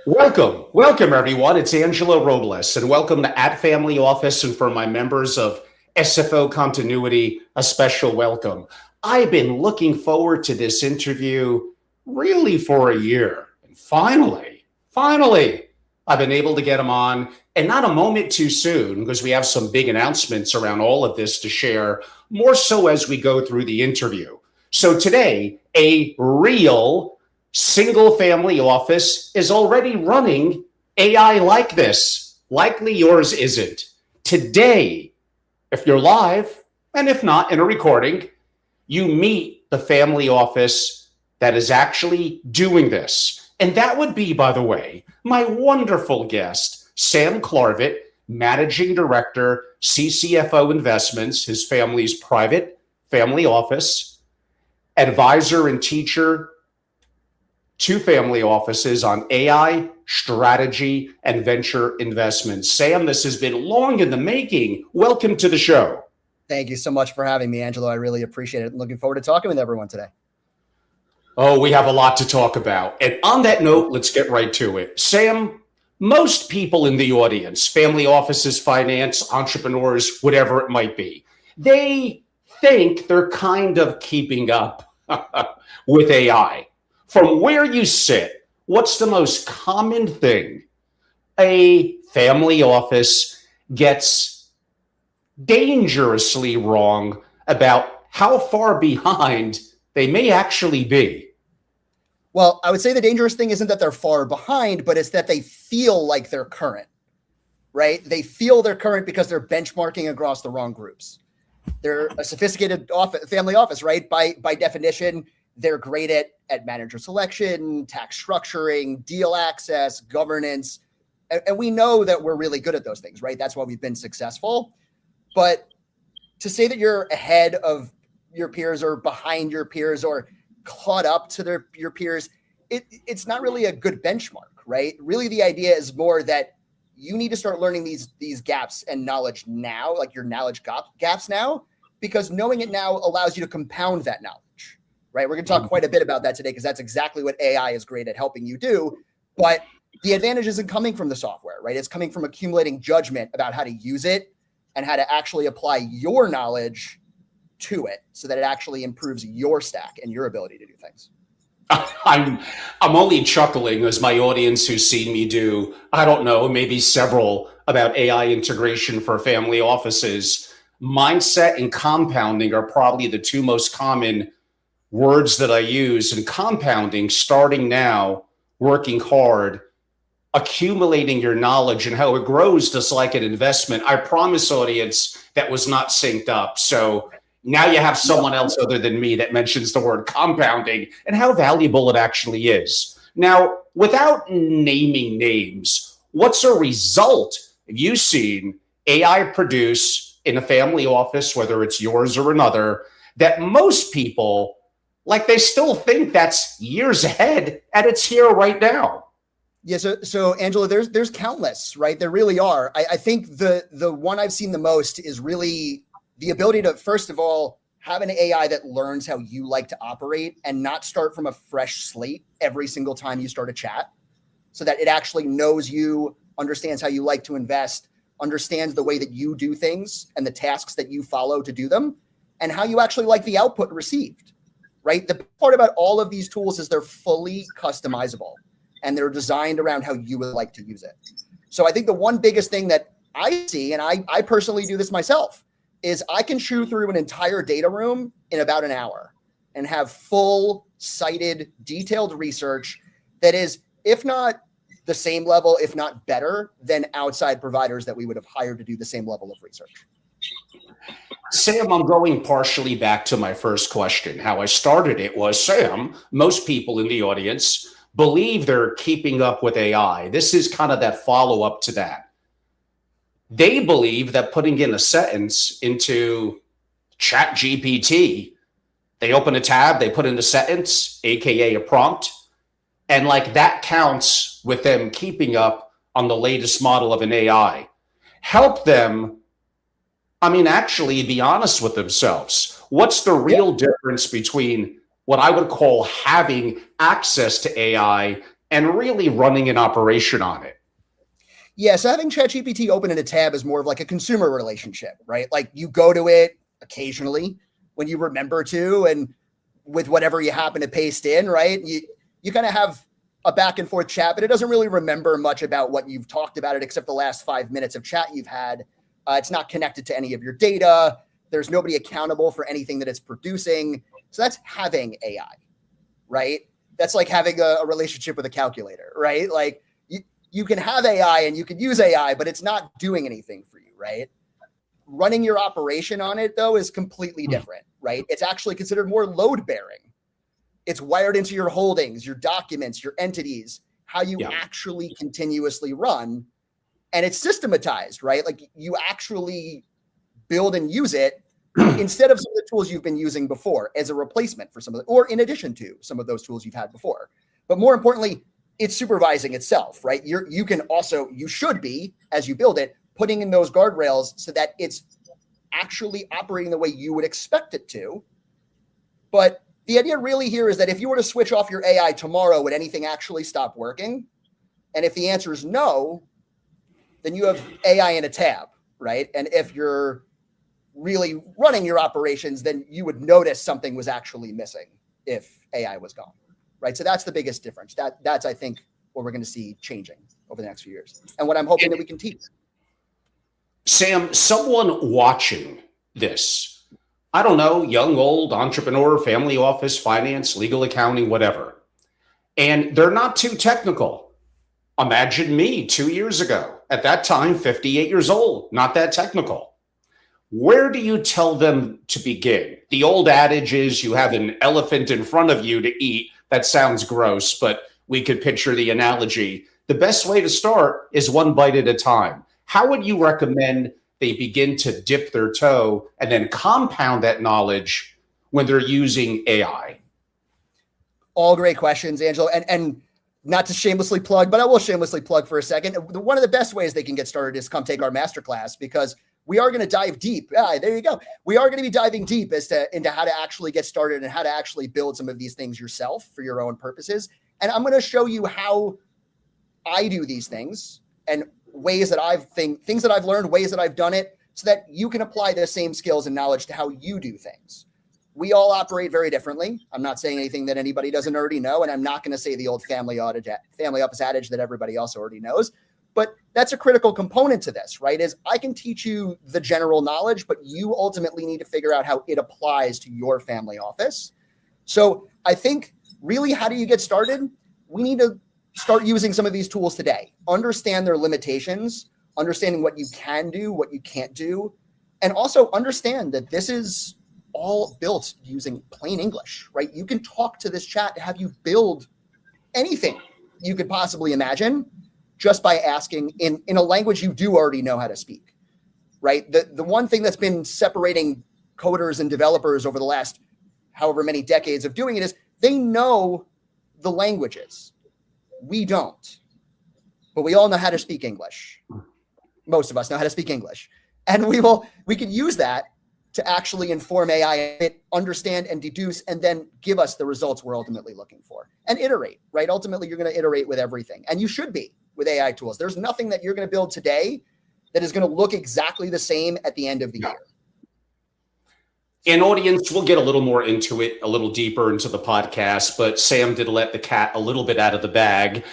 Welcome everyone. It's Angelo Robles, and welcome to At Family Office. And for my members of SFO Continuity, a special welcome. I've been looking forward to this interview really for a year. And finally, I've been able to get him on, and not a moment too soon, because we have some big announcements around all of this to share, more so as we go through the interview. So today, a real single family office is already running AI like this. Likely yours isn't. Today, if you're live, and if not in a recording, you meet the family office that is actually doing this. And that would be, by the way, my wonderful guest, Sam Clarvit, Managing Director, CCFO Investments, his family's private family office, advisor and teacher to family offices on AI, strategy, and venture investments. Sam, this has been long in the making. Welcome to the show. Thank you so much for having me, Angelo. I really appreciate it. Looking forward to talking with everyone today. Oh, we have a lot to talk about. And on that note, let's get right to it. Sam, most people in the audience, family offices, finance, entrepreneurs, whatever it might be, they think they're kind of keeping up with AI. From where you sit, what's the most common thing a family office gets dangerously wrong about how far behind they may actually be? Well, I would say the dangerous thing isn't that they're far behind, but it's that they feel like they're current, right? They feel they're current because they're benchmarking across the wrong groups. They're a sophisticated family office, right? By definition, they're great at manager selection, tax structuring, deal access, governance. And we know that we're really good at those things, right? That's why we've been successful. But to say that you're ahead of your peers or behind your peers or caught up to your peers, it's not really a good benchmark, right? Really, the idea is more that you need to start learning these gaps and knowledge now, like your knowledge gaps now, because knowing it now allows you to compound that knowledge. Right. We're going to talk quite a bit about that today, because that's exactly what AI is great at helping you do. But the advantage isn't coming from the software, right? It's coming from accumulating judgment about how to use it and how to actually apply your knowledge to it so that it actually improves your stack and your ability to do things. I'm only chuckling as my audience who's seen me do, I don't know, maybe several about AI integration for family offices. Mindset and compounding are probably the two most common words that I use, and compounding, starting now, working hard, accumulating your knowledge, and how it grows just like an investment. I promise, audience, that was not synced up. So now you have someone else other than me that mentions the word compounding and how valuable it actually is. Now, without naming names, what's a result you've seen AI produce in a family office, whether it's yours or another, that most people, like, they still think that's years ahead, and it's here right now? Yeah. So Angela, there's countless, right? There really are. I think the one I've seen the most is really the ability to, first of all, have an AI that learns how you like to operate and not start from a fresh slate every single time you start a chat, so that it actually knows you, understands how you like to invest, understands the way that you do things and the tasks that you follow to do them, and how you actually like the output received. Right? The part about all of these tools is they're fully customizable and they're designed around how you would like to use it. So I think the one biggest thing that I see, and I personally do this myself, is I can chew through an entire data room in about an hour and have full cited, detailed research that is, if not the same level, if not better than outside providers that we would have hired to do the same level of research. Sam, I'm going partially back to my first question. How I started it was, Sam, most people in the audience believe they're keeping up with AI. This is kind of that follow-up to that. They believe that putting in a sentence into Chat GPT, they open a tab, they put in a sentence, AKA a prompt, and like that counts with them keeping up on the latest model of an AI. Help them, actually be honest with themselves. What's the real difference between what I would call having access to AI and really running an operation on it? Yeah, so having ChatGPT open in a tab is more of like a consumer relationship, right? Like you go to it occasionally when you remember to, and with whatever you happen to paste in, right? You kind of have a back and forth chat, but it doesn't really remember much about what you've talked about it, except the last 5 minutes of chat you've had. It's not connected to any of your data. There's nobody accountable for anything that it's producing. So that's having AI, right? That's like having a relationship with a calculator, right? Like you can have AI and you can use AI, but it's not doing anything for you, right? Running your operation on it, though, is completely different, right? It's actually considered more load bearing. It's wired into your holdings, your documents, your entities, how you actually continuously run. And it's systematized, right? Like you actually build and use it instead of some of the tools you've been using before as a replacement for some of the, or in addition to some of those tools you've had before. But more importantly, it's supervising itself, right? You can also, you should be, as you build it, putting in those guardrails so that it's actually operating the way you would expect it to. But the idea really here is that if you were to switch off your AI tomorrow, would anything actually stop working? And if the answer is no, then you have AI in a tab, right? And if you're really running your operations, then you would notice something was actually missing if AI was gone, right? So that's the biggest difference. That's, I think, what we're going to see changing over the next few years, and what I'm hoping that we can teach. Sam, someone watching this, I don't know, young, old, entrepreneur, family office, finance, legal, accounting, whatever, and they're not too technical. Imagine me 2 years ago, at that time, 58 years old, not that technical. Where do you tell them to begin? The old adage is you have an elephant in front of you to eat. That sounds gross, but we could picture the analogy. The best way to start is one bite at a time. How would you recommend they begin to dip their toe and then compound that knowledge when they're using AI? All great questions, Angelo. And not to shamelessly plug, but I will shamelessly plug for a second. One of the best ways they can get started is come take our masterclass, because we are going to dive deep. There you go. We are going to be diving deep into how to actually get started and how to actually build some of these things yourself for your own purposes. And I'm going to show you how I do these things and ways that things that I've learned, ways that I've done it, so that you can apply the same skills and knowledge to how you do things. We all operate very differently. I'm not saying anything that anybody doesn't already know, and I'm not going to say the old family office adage that everybody else already knows. But that's a critical component to this, right? Is I can teach you the general knowledge, but you ultimately need to figure out how it applies to your family office. So I think really, how do you get started? We need to start using some of these tools today. Understand their limitations, understanding what you can do, what you can't do, and also understand that this is all built using plain English, right? You can talk to this chat to have you build anything you could possibly imagine just by asking in a language you do already know how to speak, right? The one thing that's been separating coders and developers over the last however many decades of doing it is they know the languages. We don't, but we all know how to speak English. Most of us know how to speak English, and we can use that to actually inform AI, understand and deduce, and then give us the results we're ultimately looking for and iterate, right? Ultimately, you're going to iterate with everything, and you should be with AI tools. There's nothing that you're going to build today that is going to look exactly the same at the end of the year. And audience, we'll get a little more into it, a little deeper into the podcast, but Sam did let the cat a little bit out of the bag.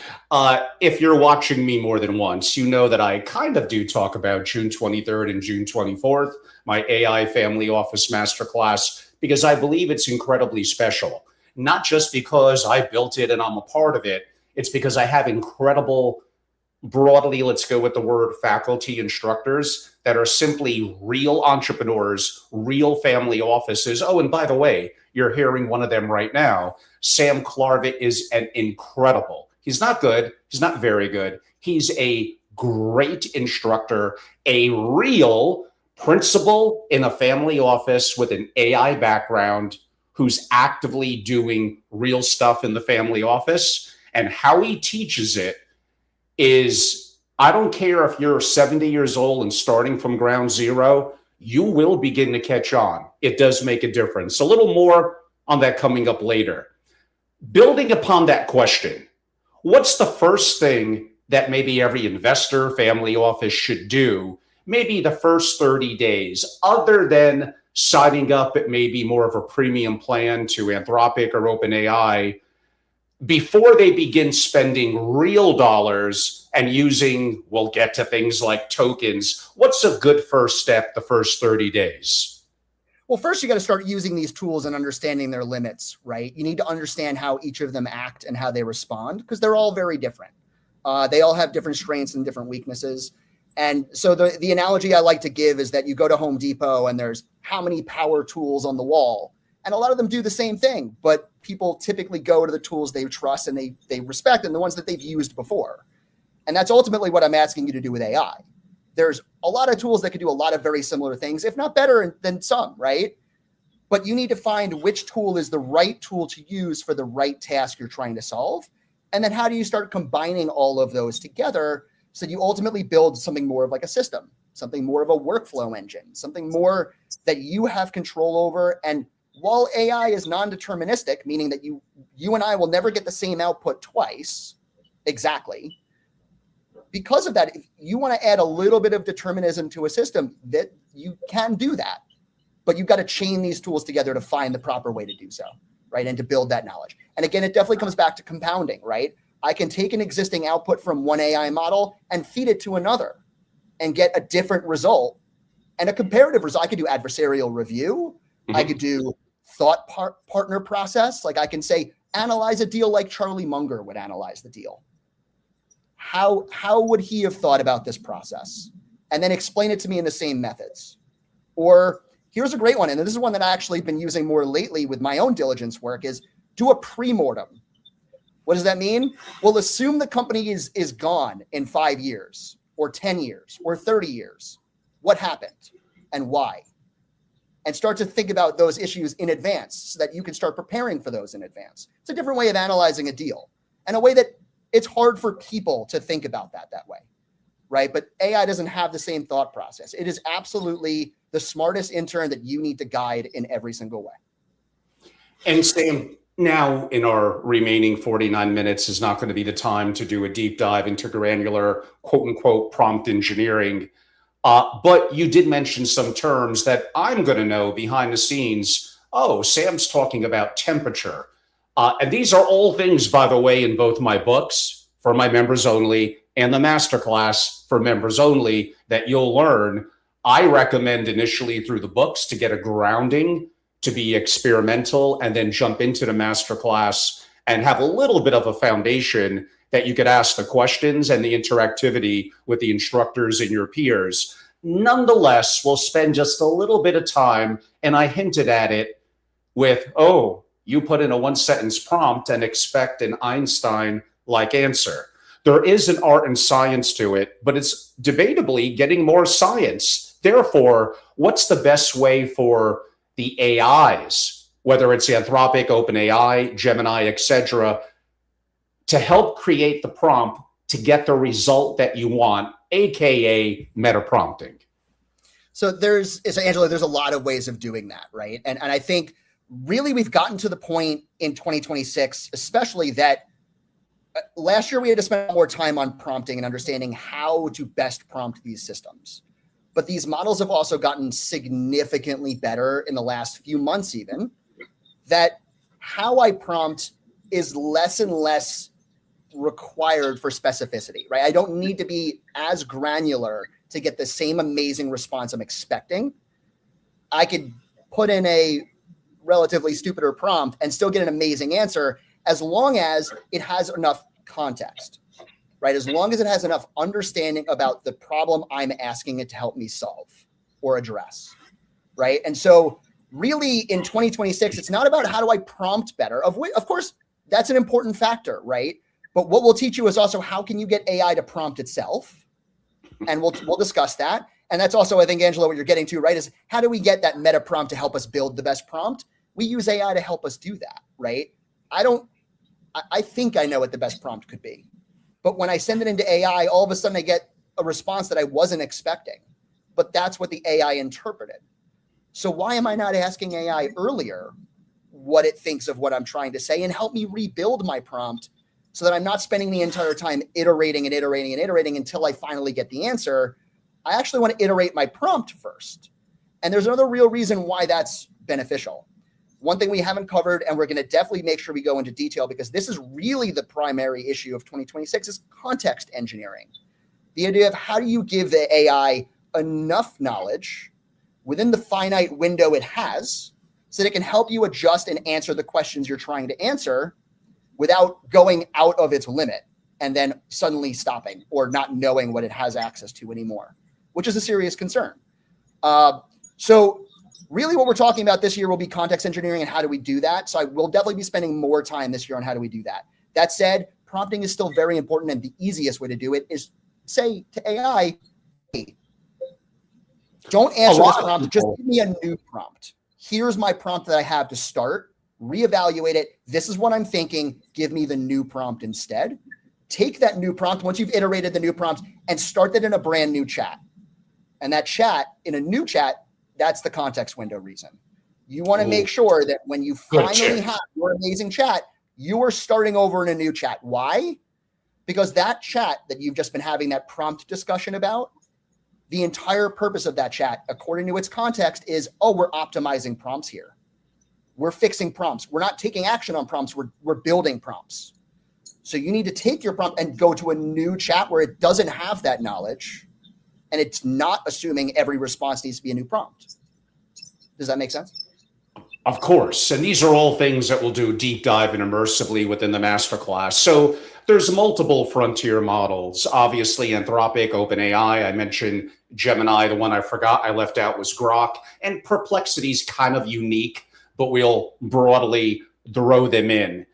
If you're watching me more than once, you know that I kind of do talk about June 23rd and June 24th, my AI Family Office Masterclass, because I believe it's incredibly special. Not just because I built it and I'm a part of it, it's because I have incredible, broadly, let's go with the word faculty instructors that are simply real entrepreneurs, real family offices. Oh, and by the way, you're hearing one of them right now. Sam Clarvit is an incredible. He's not good. He's not very good. He's a great instructor, a real principal in a family office with an AI background who's actively doing real stuff in the family office. And how he teaches it is, I don't care if you're 70 years old and starting from ground zero, you will begin to catch on. It does make a difference. A little more on that coming up later. Building upon that question, what's the first thing that maybe every investor, family office should do, maybe the first 30 days, other than signing up at maybe more of a premium plan to Anthropic or OpenAI, before they begin spending real dollars and using, we'll get to things like tokens, what's a good first step the first 30 days? Well, first, you got to start using these tools and understanding their limits, right? You need to understand how each of them act and how they respond, because they're all very different. They all have different strengths and different weaknesses. And so the analogy I like to give is that you go to Home Depot and there's how many power tools on the wall. And a lot of them do the same thing, but people typically go to the tools they trust and they respect and the ones that they've used before. And that's ultimately what I'm asking you to do with AI. There's a lot of tools that can do a lot of very similar things, if not better than some, right? But you need to find which tool is the right tool to use for the right task you're trying to solve. And then how do you start combining all of those together so you ultimately build something more of like a system, something more of a workflow engine, something more that you have control over. And while AI is non-deterministic, meaning that you and I will never get the same output twice, exactly, because of that, if you want to add a little bit of determinism to a system, that you can do that, but you've got to chain these tools together to find the proper way to do so, right? And to build that knowledge. And again, it definitely comes back to compounding, right? I can take an existing output from one AI model and feed it to another and get a different result and a comparative result. I could do adversarial review. I could do thought partner process. Like I can say, analyze a deal like Charlie Munger would analyze the deal. How would he have thought about this process? And then explain it to me in the same methods. Or here's a great one, and this is one that I actually been using more lately with my own diligence work, is do a pre-mortem. What does that mean? Well, assume the company is gone in 5 years or 10 years or 30 years. What happened and why? And start to think about those issues in advance so that you can start preparing for those in advance. It's a different way of analyzing a deal and a way that it's hard for people to think about that way, right? But AI doesn't have the same thought process. It is absolutely the smartest intern that you need to guide in every single way. And Sam, now in our remaining 49 minutes is not going to be the time to do a deep dive into granular, quote unquote, prompt engineering. But you did mention some terms that I'm going to know behind the scenes. Oh, Sam's talking about temperature. And these are all things, by the way, in both my books for my members only and the masterclass for members only that you'll learn. I recommend initially through the books to get a grounding, to be experimental, and then jump into the masterclass and have a little bit of a foundation that you could ask the questions and the interactivity with the instructors and your peers. Nonetheless, we'll spend just a little bit of time, and I hinted at it with, oh, you put in a one-sentence prompt and expect an Einstein-like answer. There is an art and science to it, but it's debatably getting more science. Therefore, what's the best way for the AIs, whether it's Anthropic, OpenAI, Gemini, etc., to help create the prompt to get the result that you want, aka meta prompting? So Angelo, there's a lot of ways of doing that, right? And I think really we've gotten to the point in 2026, especially that last year we had to spend more time on prompting and understanding how to best prompt these systems. But these models have also gotten significantly better in the last few months, even that how I prompt is less and less required for specificity, right? I don't need to be as granular to get the same amazing response I'm expecting. I could put in a relatively stupider prompt and still get an amazing answer as long as it has enough context, right? As long as it has enough understanding about the problem I'm asking it to help me solve or address, right? And so really in 2026, it's not about how do I prompt better, of course, that's an important factor, right? But what we'll teach you is also how can you get AI to prompt itself? And we'll discuss that. And that's also, I think, Angelo, what you're getting to, right, is how do we get that meta prompt to help us build the best prompt? We use AI to help us do that, right? I think I know what the best prompt could be. But when I send it into AI, all of a sudden I get a response that I wasn't expecting. But that's what the AI interpreted. So why am I not asking AI earlier what it thinks of what I'm trying to say and help me rebuild my prompt so that I'm not spending the entire time iterating and iterating and iterating until I finally get the answer. I actually want to iterate my prompt first. And there's another real reason why that's beneficial. One thing we haven't covered, and we're going to definitely make sure we go into detail because this is really the primary issue of 2026, is context engineering. The idea of how do you give the AI enough knowledge within the finite window it has so that it can help you adjust and answer the questions you're trying to answer without going out of its limit and then suddenly stopping or not knowing what it has access to anymore, which is a serious concern. So really what we're talking about this year will be context engineering and how do we do that. So I will definitely be spending more time this year on how do we do that. That said, prompting is still very important, and the easiest way to do it is say to AI, hey, don't answer this prompt, just give me a new prompt. Here's my prompt that I have to start, reevaluate it. This is what I'm thinking. Give me the new prompt instead. Take that new prompt once you've iterated the new prompt and start that in a brand new chat. And that chat, in a new chat, that's the context window reason. You want to make sure that when you finally have your amazing chat, you are starting over in a new chat. Why? Because that chat that you've just been having that prompt discussion about, the entire purpose of that chat, according to its context, is, oh, we're optimizing prompts here. We're fixing prompts. We're not taking action on prompts. We're building prompts. So you need to take your prompt and go to a new chat where it doesn't have that knowledge, and it's not assuming every response needs to be a new prompt. Does that make sense? Of course. And these are all things that we'll do deep dive and immersively within the masterclass. So there's multiple frontier models. Obviously, Anthropic, OpenAI. I mentioned Gemini. The one I forgot I left out was Grok. And Perplexity's kind of unique, but we'll broadly throw them in.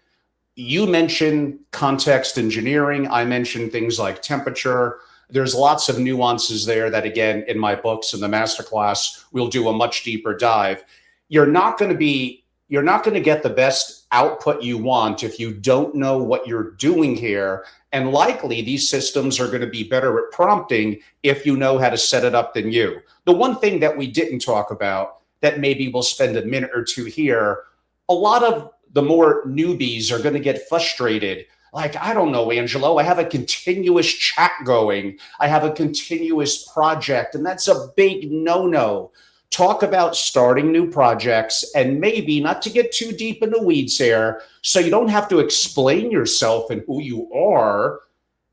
You mentioned context engineering. I mentioned things like temperature. There's lots of nuances there that, again, in my books and the masterclass, we'll do a much deeper dive. You're not going to get the best output you want if you don't know what you're doing here. And likely these systems are going to be better at prompting if you know how to set it up than you. The one thing that we didn't talk about that maybe we'll spend a minute or two here, a lot of the more newbies are going to get frustrated. Like, I don't know, Angelo, I have a continuous chat going. I have a continuous project, and that's a big no-no. Talk about starting new projects and maybe not to get too deep in the weeds here, so you don't have to explain yourself and who you are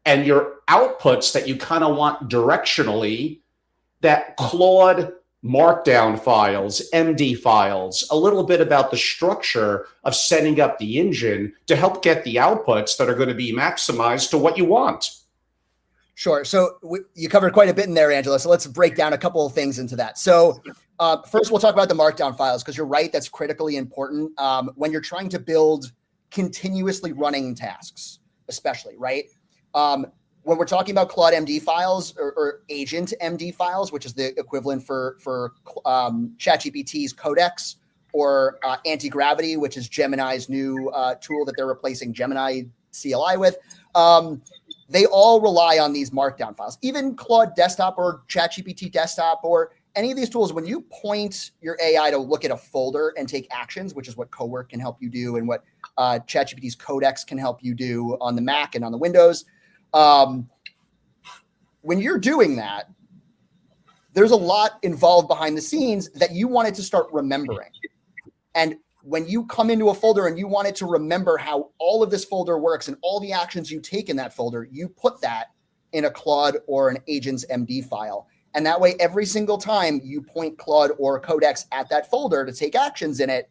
and your outputs that you kind of want directionally, that Claude Markdown files, MD files, a little bit about the structure of setting up the engine to help get the outputs that are going to be maximized to what you want. Sure. So you covered quite a bit in there, Angela. So let's break down a couple of things into that. So first, we'll talk about the Markdown files, because you're right, that's critically important when you're trying to build continuously running tasks, especially, right? When we're talking about Claude MD files or Agent MD files, which is the equivalent for ChatGPT's Codex, or Anti-Gravity, which is Gemini's new tool that they're replacing Gemini CLI with, they all rely on these Markdown files. Even Claude Desktop or ChatGPT Desktop or any of these tools, when you point your AI to look at a folder and take actions, which is what Cowork can help you do and what ChatGPT's Codex can help you do on the Mac and on the Windows, when you're doing that, there's a lot involved behind the scenes that you want it to start remembering. And when you come into a folder and you want it to remember how all of this folder works and all the actions you take in that folder, you put that in a Claude or an Agents MD file. And that way, every single time you point Claude or Codex at that folder to take actions in it,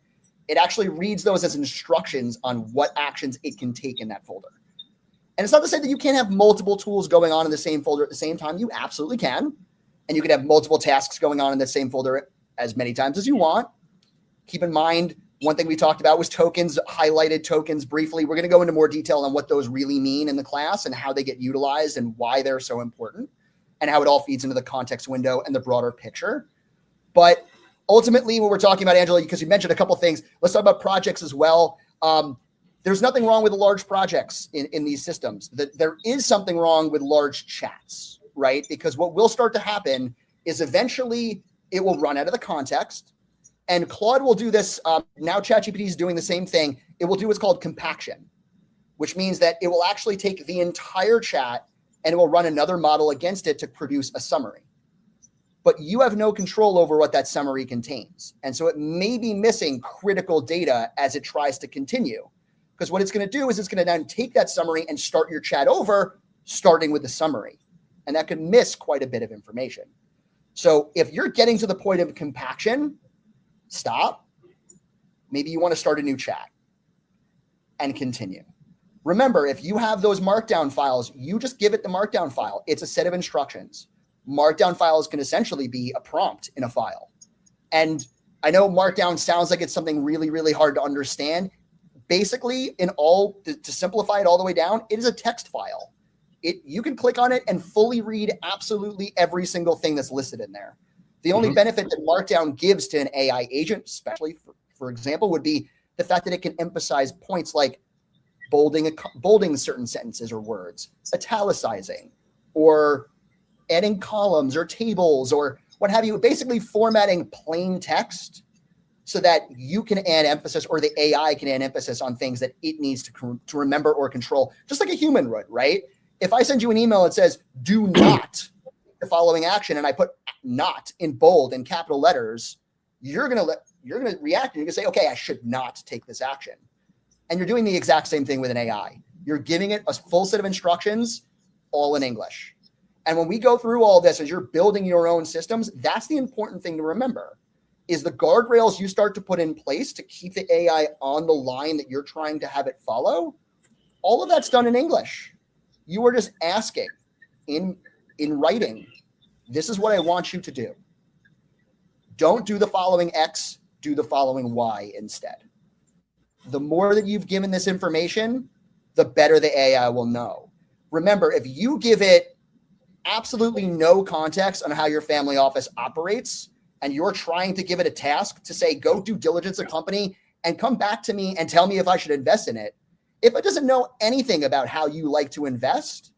it actually reads those as instructions on what actions it can take in that folder. And it's not to say that you can't have multiple tools going on in the same folder at the same time. You absolutely can. And you can have multiple tasks going on in the same folder as many times as you want. Keep in mind, one thing we talked about was tokens, highlighted tokens briefly. We're going to go into more detail on what those really mean in the class and how they get utilized and why they're so important and how it all feeds into the context window and the broader picture. But ultimately, what we're talking about, Angela, because you mentioned a couple of things, let's talk about projects as well. There's nothing wrong with large projects in these systems. There is something wrong with large chats, right? Because what will start to happen is eventually it will run out of the context. And Claude will do this. Now ChatGPT is doing the same thing. It will do what's called compaction. which means that it will actually take the entire chat and it will run another model against it to produce a summary. But you have no control over what that summary contains. And so it may be missing critical data as it tries to continue. Because what it's going to do is it's going to then take that summary and start your chat over, starting with the summary. And that could miss quite a bit of information. So if you're getting to the point of compaction, stop. Maybe you want to start a new chat and continue. Remember, if you have those markdown files, you just give it the markdown file. It's a set of instructions. Markdown files can essentially be a prompt in a file. And I know markdown sounds like it's something really, really hard to understand. Basically, to simplify it all the way down, it is a text file. You can click on it and fully read absolutely every single thing that's listed in there. The only benefit that markdown gives to an AI agent, especially for example, would be the fact that it can emphasize points like bolding certain sentences or words, italicizing, or adding columns or tables or what have you, basically formatting plain text so that you can add emphasis, or the AI can add emphasis on things that it needs to remember or control, just like a human would, right? If I send you an email that says, do not the following action, and I put not in bold in capital letters, you're going to react and you're going to say, okay, I should not take this action. And you're doing the exact same thing with an AI. You're giving it a full set of instructions, all in English. And when we go through all this, as you're building your own systems, that's the important thing to remember, is the guardrails you start to put in place to keep the AI on the line that you're trying to have it follow. All of that's done in English. You are just asking in writing, this is what I want you to do. Don't do the following X, do the following Y instead. The more that you've given this information, the better the AI will know. Remember, if you give it absolutely no context on how your family office operates, and you're trying to give it a task to say, go due diligence a company and come back to me and tell me if I should invest in it. If it doesn't know anything about how you like to invest,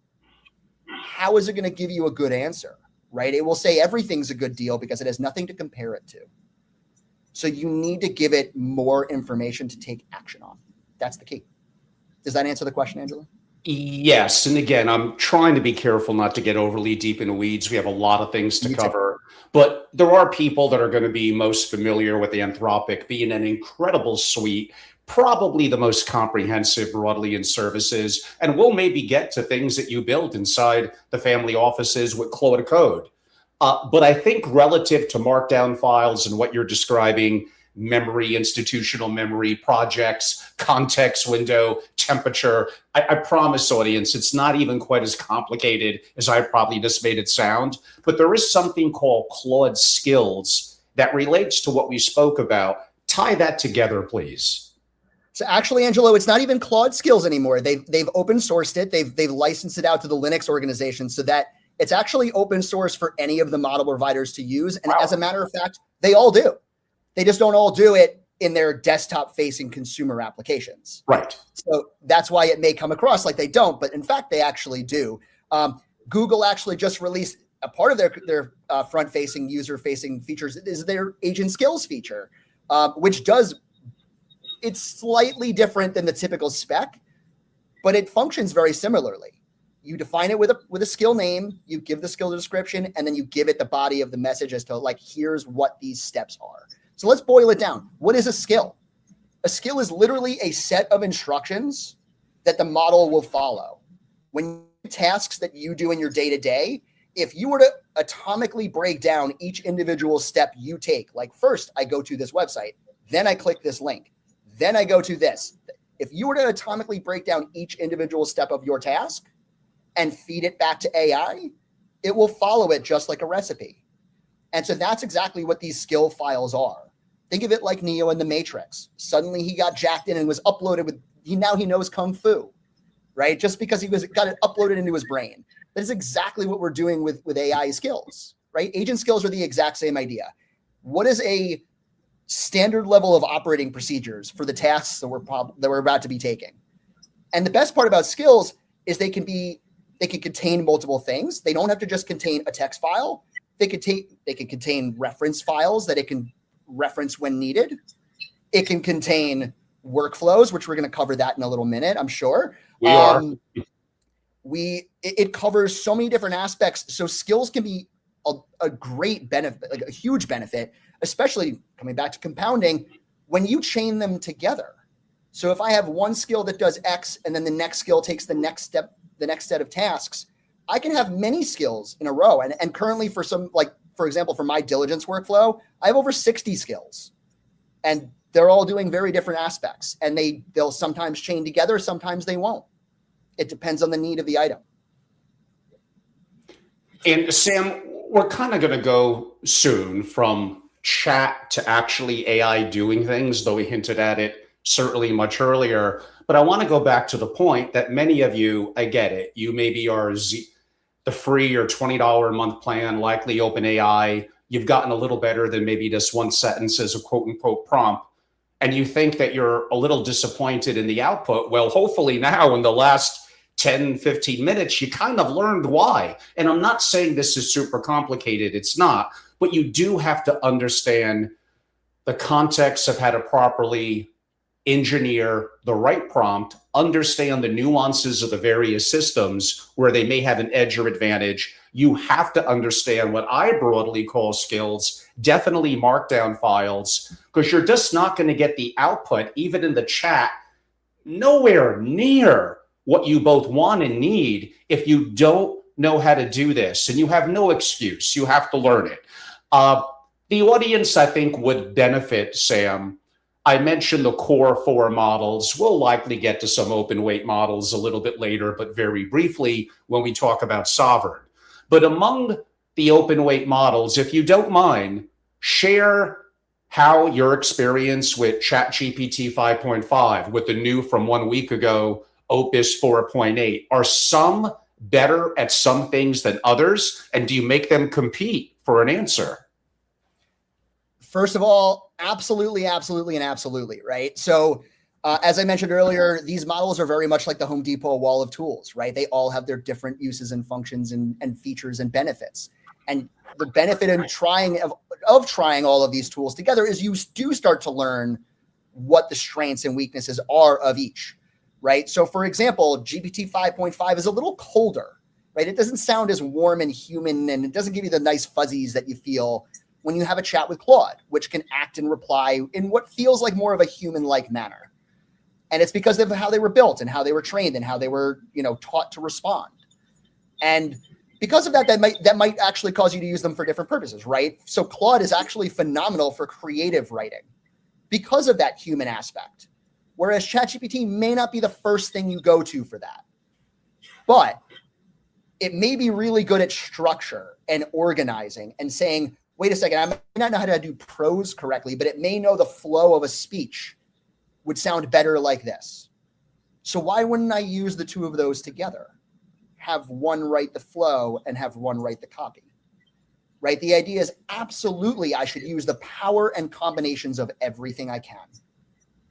how is it going to give you a good answer, right? It will say everything's a good deal because it has nothing to compare it to. So you need to give it more information to take action on. That's the key. Does that answer the question, Angela? Yes. And again, I'm trying to be careful not to get overly deep in the weeds. We have a lot of things to cover, but there are people that are going to be most familiar with Anthropic being an incredible suite, probably the most comprehensive broadly in services. And we'll maybe get to things that you build inside the family offices with Claude Code. But I think relative to markdown files and what you're describing, memory, institutional memory, projects, context window, temperature, I promise, audience, it's not even quite as complicated as I probably just made it sound. But there is something called Claude Skills that relates to what we spoke about. Tie that together, please. So actually, Angelo, it's not even Claude Skills anymore. They've open sourced it. They've licensed it out to the Linux organization so that it's actually open source for any of the model providers to use. And as a matter of fact, they all do. They just don't all do it in their desktop-facing consumer applications. Right. So that's why it may come across like they don't, but in fact, they actually do. Google actually just released a part of their front-facing, user-facing features is their agent skills feature, which it's slightly different than the typical spec, but it functions very similarly. You define it with a skill name, you give the skill description, and then you give it the body of the message as to like, here's what these steps are. So let's boil it down. What is a skill? A skill is literally a set of instructions that the model will follow. When tasks that you do in your day-to-day, if you were to atomically break down each individual step you take, like first I go to this website, then I click this link, then I go to this. If you were to atomically break down each individual step of your task and feed it back to AI, it will follow it just like a recipe. And so that's exactly what these skill files are. Think of it like Neo in the Matrix. Suddenly he got jacked in and was uploaded with, now he knows Kung Fu, right? Just because he got it uploaded into his brain. That is exactly what we're doing with AI skills, right? Agent skills are the exact same idea. What is a standard level of operating procedures for the tasks that we're about to be taking? And the best part about skills is they can contain multiple things. They don't have to just contain a text file. They can contain reference files that it can reference when needed. It can contain workflows, which we're going to cover that in a little minute, I'm sure. We are. It covers so many different aspects. So skills can be a great benefit, like a huge benefit, especially coming back to compounding when you chain them together. So if I have one skill that does X and then the next skill takes the next step, the next set of tasks, I can have many skills in a row. And currently for some, like, for example, for my diligence workflow, I have over 60 skills and they're all doing very different aspects, and they'll sometimes chain together. Sometimes they won't. It depends on the need of the item. And Sam, we're kind of going to go soon from chat to actually AI doing things, though we hinted at it certainly much earlier. But I want to go back to the point that many of you, I get it, you maybe are the free or $20 a month plan, likely OpenAI. You've gotten a little better than maybe just one sentence as a quote unquote prompt. And you think that you're a little disappointed in the output. Well, hopefully now in the last 10, 15 minutes, you kind of learned why. And I'm not saying this is super complicated. It's not. But you do have to understand the context of how to properly engineer the right prompt, understand the nuances of the various systems where they may have an edge or advantage. You have to understand what I broadly call skills, definitely markdown files, because you're just not going to get the output, even in the chat, nowhere near what you both want and need if you don't know how to do this. And you have no excuse. You have to learn it. The audience, I think, would benefit, Sam. I mentioned the core 4 models. We'll likely get to some open weight models a little bit later, but very briefly when we talk about sovereign. But among the open weight models, if you don't mind, share how your experience with ChatGPT 5.5, with the new from 1 week ago, Opus 4.8, are some better at some things than others? And do you make them compete for an answer? First of all, absolutely, absolutely, and absolutely, right? So as I mentioned earlier, these models are very much like the Home Depot wall of tools, right? They all have their different uses and functions and features and benefits. And the benefit of trying all of these tools together is you do start to learn what the strengths and weaknesses are of each, right? So for example, GPT 5.5 is a little colder, right? It doesn't sound as warm and human, and it doesn't give you the nice fuzzies that you feel when you have a chat with Claude, which can act and reply in what feels like more of a human-like manner. And it's because of how they were built and how they were trained and how they were, taught to respond. And because of that might actually cause you to use them for different purposes, right? So Claude is actually phenomenal for creative writing because of that human aspect, whereas ChatGPT may not be the first thing you go to for that. But it may be really good at structure and organizing and saying, wait a second, I may not know how to do prose correctly, but it may know the flow of a speech would sound better like this. So why wouldn't I use the two of those together? Have one write the flow and have one write the copy, right? The idea is absolutely I should use the power and combinations of everything I can.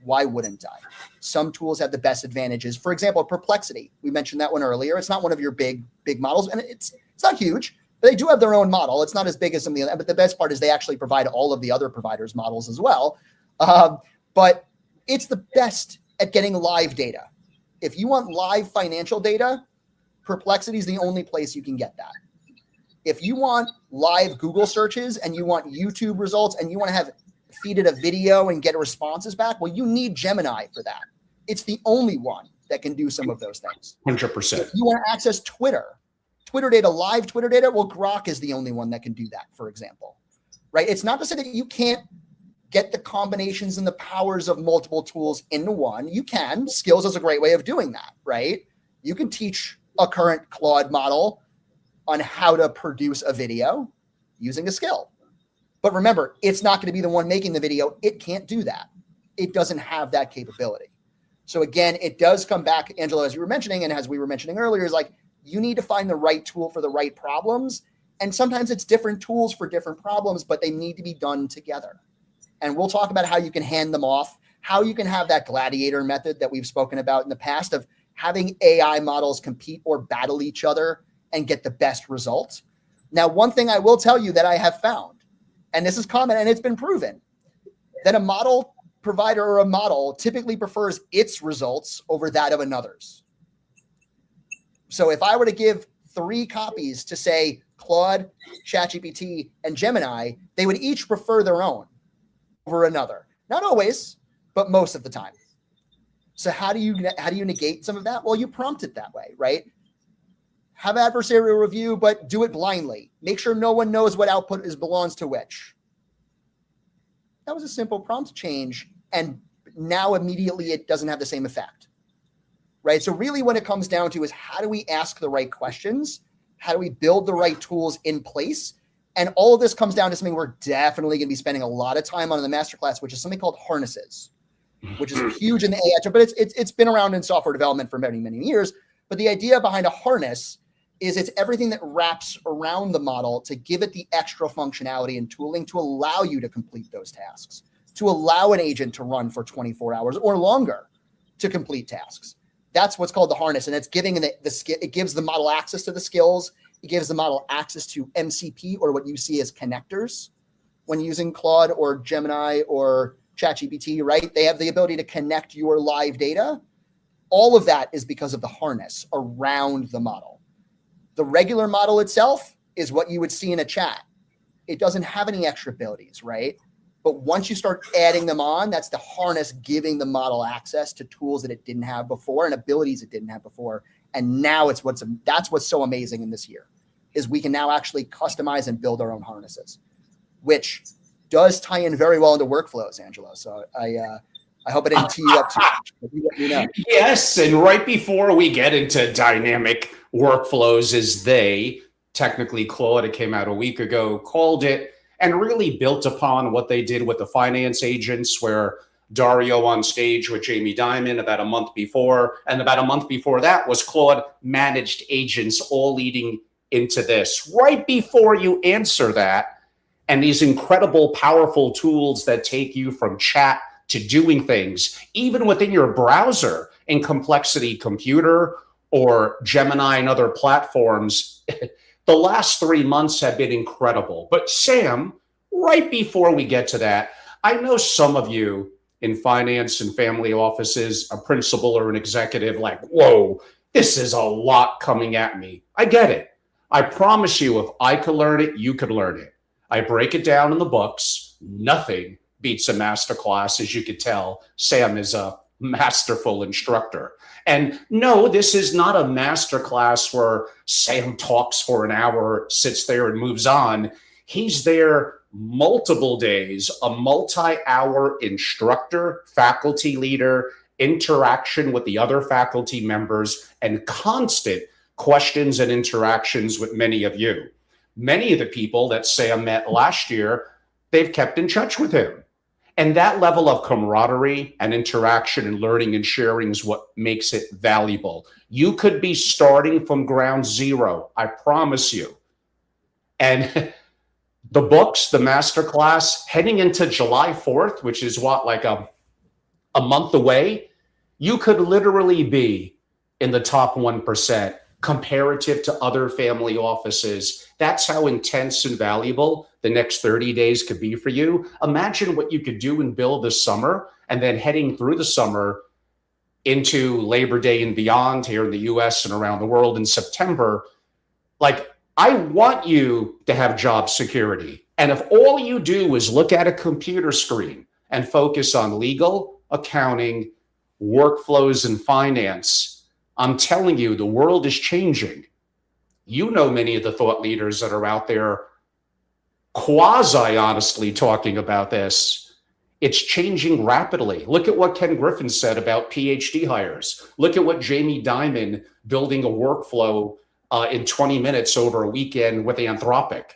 Why wouldn't I? Some tools have the best advantages. For example, Perplexity. We mentioned that one earlier. It's not one of your big models, and it's not huge. But they do have their own model. It's not as big as some of the other, but the best part is they actually provide all of the other providers' models as well. But it's the best at getting live data. If you want live financial data, Perplexity is the only place you can get that. If you want live Google searches and you want YouTube results and you want to have feed it a video and get responses back, well, you need Gemini for that. It's the only one that can do some of those things. 100%. If you want to access Twitter data, live Twitter data, well, Grok is the only one that can do that, for example, right? It's not to say that you can't get the combinations and the powers of multiple tools into one. You can. Skills is a great way of doing that, right? You can teach a current Claude model on how to produce a video using a skill. But remember, it's not going to be the one making the video. It can't do that. It doesn't have that capability. So again, it does come back, Angelo, as you were mentioning, and as we were mentioning earlier, is like, you need to find the right tool for the right problems. And sometimes it's different tools for different problems, but they need to be done together. And we'll talk about how you can hand them off, how you can have that gladiator method that we've spoken about in the past of having AI models compete or battle each other and get the best result. Now, one thing I will tell you that I have found, and this is common and it's been proven, that a model provider or a model typically prefers its results over that of another's. So if I were to give 3 copies to say Claude, ChatGPT, and Gemini, they would each prefer their own over another. Not always, but most of the time. So how do you negate some of that? Well, you prompt it that way, right? Have adversarial review, but do it blindly. Make sure no one knows what output belongs to which. That was a simple prompt change, and now immediately it doesn't have the same effect, right? So really what it comes down to is how do we ask the right questions? How do we build the right tools in place? And all of this comes down to something we're definitely going to be spending a lot of time on in the masterclass, which is something called harnesses, which is huge in the AI, but it's been around in software development for many, many years. But the idea behind a harness is it's everything that wraps around the model to give it the extra functionality and tooling to allow you to complete those tasks, to allow an agent to run for 24 hours or longer to complete tasks. That's what's called the harness. And it's giving it gives the model access to the skills. It gives the model access to MCP, or what you see as connectors when using Claude or Gemini or ChatGPT, right? They have the ability to connect your live data. All of that is because of the harness around the model. The regular model itself is what you would see in a chat. It doesn't have any extra abilities, right? But once you start adding them on, that's the harness giving the model access to tools that it didn't have before and abilities it didn't have before. And now that's what's so amazing in this year, is we can now actually customize and build our own harnesses, which does tie in very well into workflows, Angelo. So I hope I didn't tee you up too much. But you let me know. Yes, and right before we get into dynamic workflows, as they technically, Claude, it came out a week ago, called it, and really built upon what they did with the finance agents, where Dario on stage with Jamie Dimon about a month before, and about a month before that was Claude managed agents, all leading into this. Right before you answer that, and these incredible, powerful tools that take you from chat to doing things, even within your browser in Complexity Computer or Gemini and other platforms, the last 3 months have been incredible. But Sam, right before we get to that, I know some of you in finance and family offices, a principal or an executive, like, whoa, this is a lot coming at me. I get it. I promise you, if I could learn it, you could learn it. I break it down in the books. Nothing beats a masterclass, as you could tell. Sam is a masterful instructor. And no, this is not a masterclass where Sam talks for an hour, sits there and moves on. He's there multiple days, a multi-hour instructor, faculty leader, interaction with the other faculty members, and constant questions and interactions with many of you. Many of the people that Sam met last year, they've kept in touch with him. And that level of camaraderie and interaction and learning and sharing is what makes it valuable. You could be starting from ground zero, I promise you. And the books, the masterclass, heading into July 4th, which is what, like a month away, you could literally be in the top 1% comparative to other family offices. That's how intense and valuable the next 30 days could be for you. Imagine what you could do and build this summer, and then heading through the summer into Labor Day and beyond here in the US and around the world in September. Like, I want you to have job security. And if all you do is look at a computer screen and focus on legal, accounting, workflows, and finance, I'm telling you, the world is changing. You know many of the thought leaders that are out there quasi-honestly talking about this. It's changing rapidly. Look at what Ken Griffin said about PhD hires. Look at what Jamie Dimon building a workflow in 20 minutes over a weekend with Anthropic.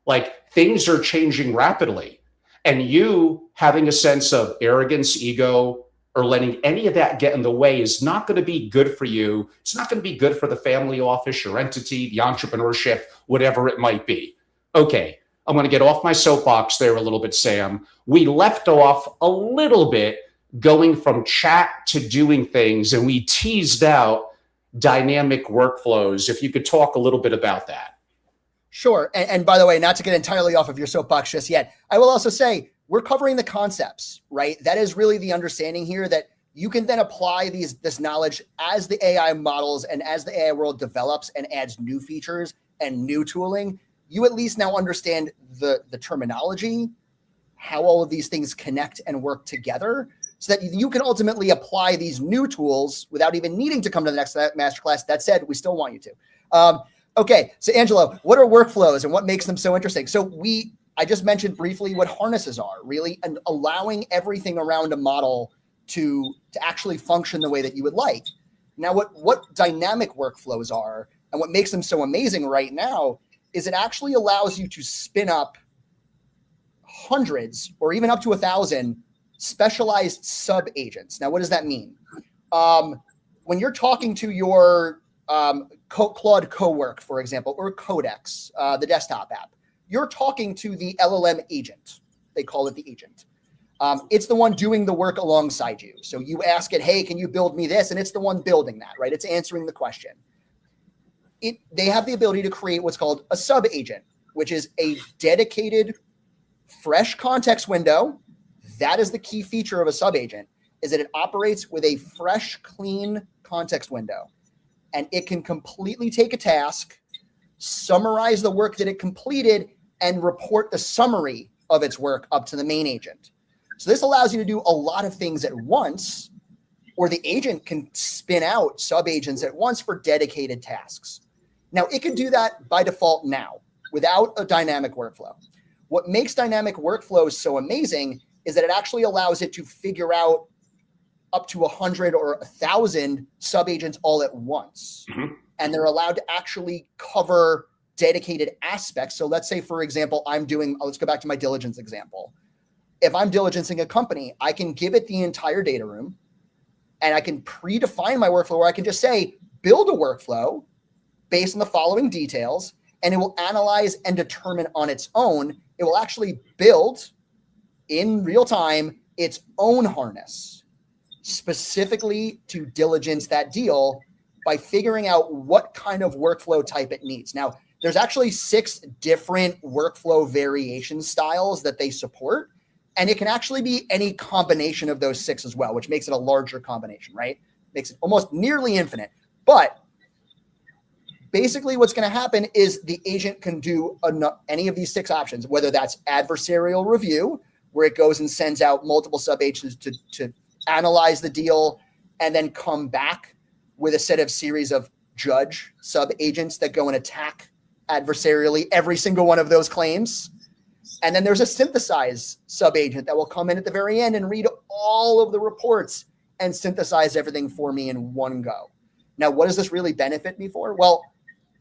Like, things are changing rapidly. And you having a sense of arrogance, ego, or letting any of that get in the way is not going to be good for you. It's not going to be good for the family office, your entity, the entrepreneurship, whatever it might be. Okay, I'm going to get off my soapbox there a little bit, Sam. We left off a little bit going from chat to doing things, and we teased out dynamic workflows. If you could talk a little bit about that. Sure. And by the way, not to get entirely off of your soapbox just yet, I will also say we're covering the concepts, right? That is really the understanding here, that you can then apply this knowledge as the AI models and as the AI world develops and adds new features and new tooling. You at least now understand the terminology, how all of these things connect and work together, so that you can ultimately apply these new tools without even needing to come to the next masterclass. That said, we still want you to. Okay, so Angelo, what are workflows and what makes them so interesting? So I just mentioned briefly what harnesses are, really, and allowing everything around a model to actually function the way that you would like. Now, what dynamic workflows are and what makes them so amazing right now is it actually allows you to spin up hundreds or even up to 1,000 specialized sub-agents. Now, what does that mean? When you're talking to your Claude Cowork, for example, or Codex, the desktop app, you're talking to the LLM agent. They call it the agent. It's the one doing the work alongside you. So you ask it, hey, can you build me this? And it's the one building that, right? It's answering the question. They have the ability to create what's called a sub-agent, which is a dedicated, fresh context window. That is the key feature of a sub-agent, is that it operates with a fresh, clean context window. And it can completely take a task, summarize the work that it completed, and report the summary of its work up to the main agent. So this allows you to do a lot of things at once, or the agent can spin out sub-agents at once for dedicated tasks. Now, it can do that by default now without a dynamic workflow. What makes dynamic workflows so amazing is that it actually allows it to figure out up to 100 or 1,000 sub-agents all at once. Mm-hmm. And they're allowed to actually cover dedicated aspects. So let's say, for example, let's go back to my diligence example. If I'm diligencing a company, I can give it the entire data room and I can predefine my workflow, where I can just say, build a workflow based on the following details, and it will analyze and determine on its own. It will actually build in real time its own harness specifically to diligence that deal by figuring out what kind of workflow type it needs. Now, there's actually 6 different workflow variation styles that they support, and it can actually be any combination of those 6 as well, which makes it a larger combination, right? Makes it almost nearly infinite. But basically what's going to happen is the agent can do any of these 6 options, whether that's adversarial review, where it goes and sends out multiple sub-agents to analyze the deal and then come back with a set of series of judge sub-agents that go and attack adversarially every single one of those claims. And then there's a synthesize sub-agent that will come in at the very end and read all of the reports and synthesize everything for me in one go. Now, what does this really benefit me for? Well,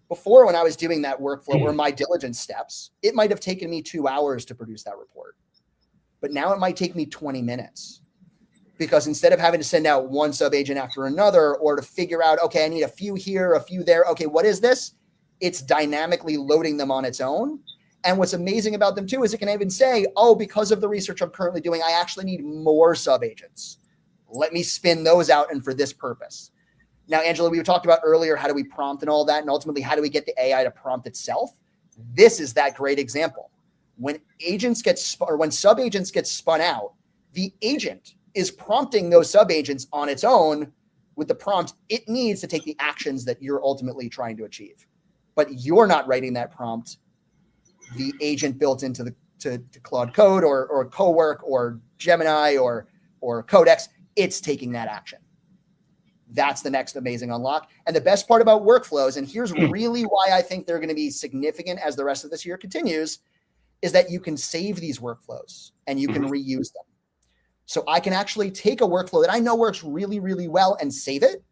before, when I was doing that workflow or my diligence steps, it might have taken me 2 hours to produce that report. But now it might take me 20 minutes. Because instead of having to send out one sub-agent after another, or to figure out, okay, I need a few here, a few there. Okay, what is this? It's dynamically loading them on its own. And what's amazing about them too is it can even say, oh, because of the research I'm currently doing, I actually need more sub-agents. Let me spin those out and for this purpose. Now, Angela, we talked about earlier, how do we prompt and all that? And ultimately, how do we get the AI to prompt itself? This is that great example. When when sub-agents get spun out, the agent is prompting those sub-agents on its own with the prompt it needs to take the actions that you're ultimately trying to achieve. But you're not writing that prompt. The agent built into to Claude Code or Cowork or Gemini or Codex, it's taking that action. That's the next amazing unlock. And the best part about workflows, and here's really why I think they're going to be significant as the rest of this year continues, is that you can save these workflows and you can reuse them. So I can actually take a workflow that I know works really, really well and save it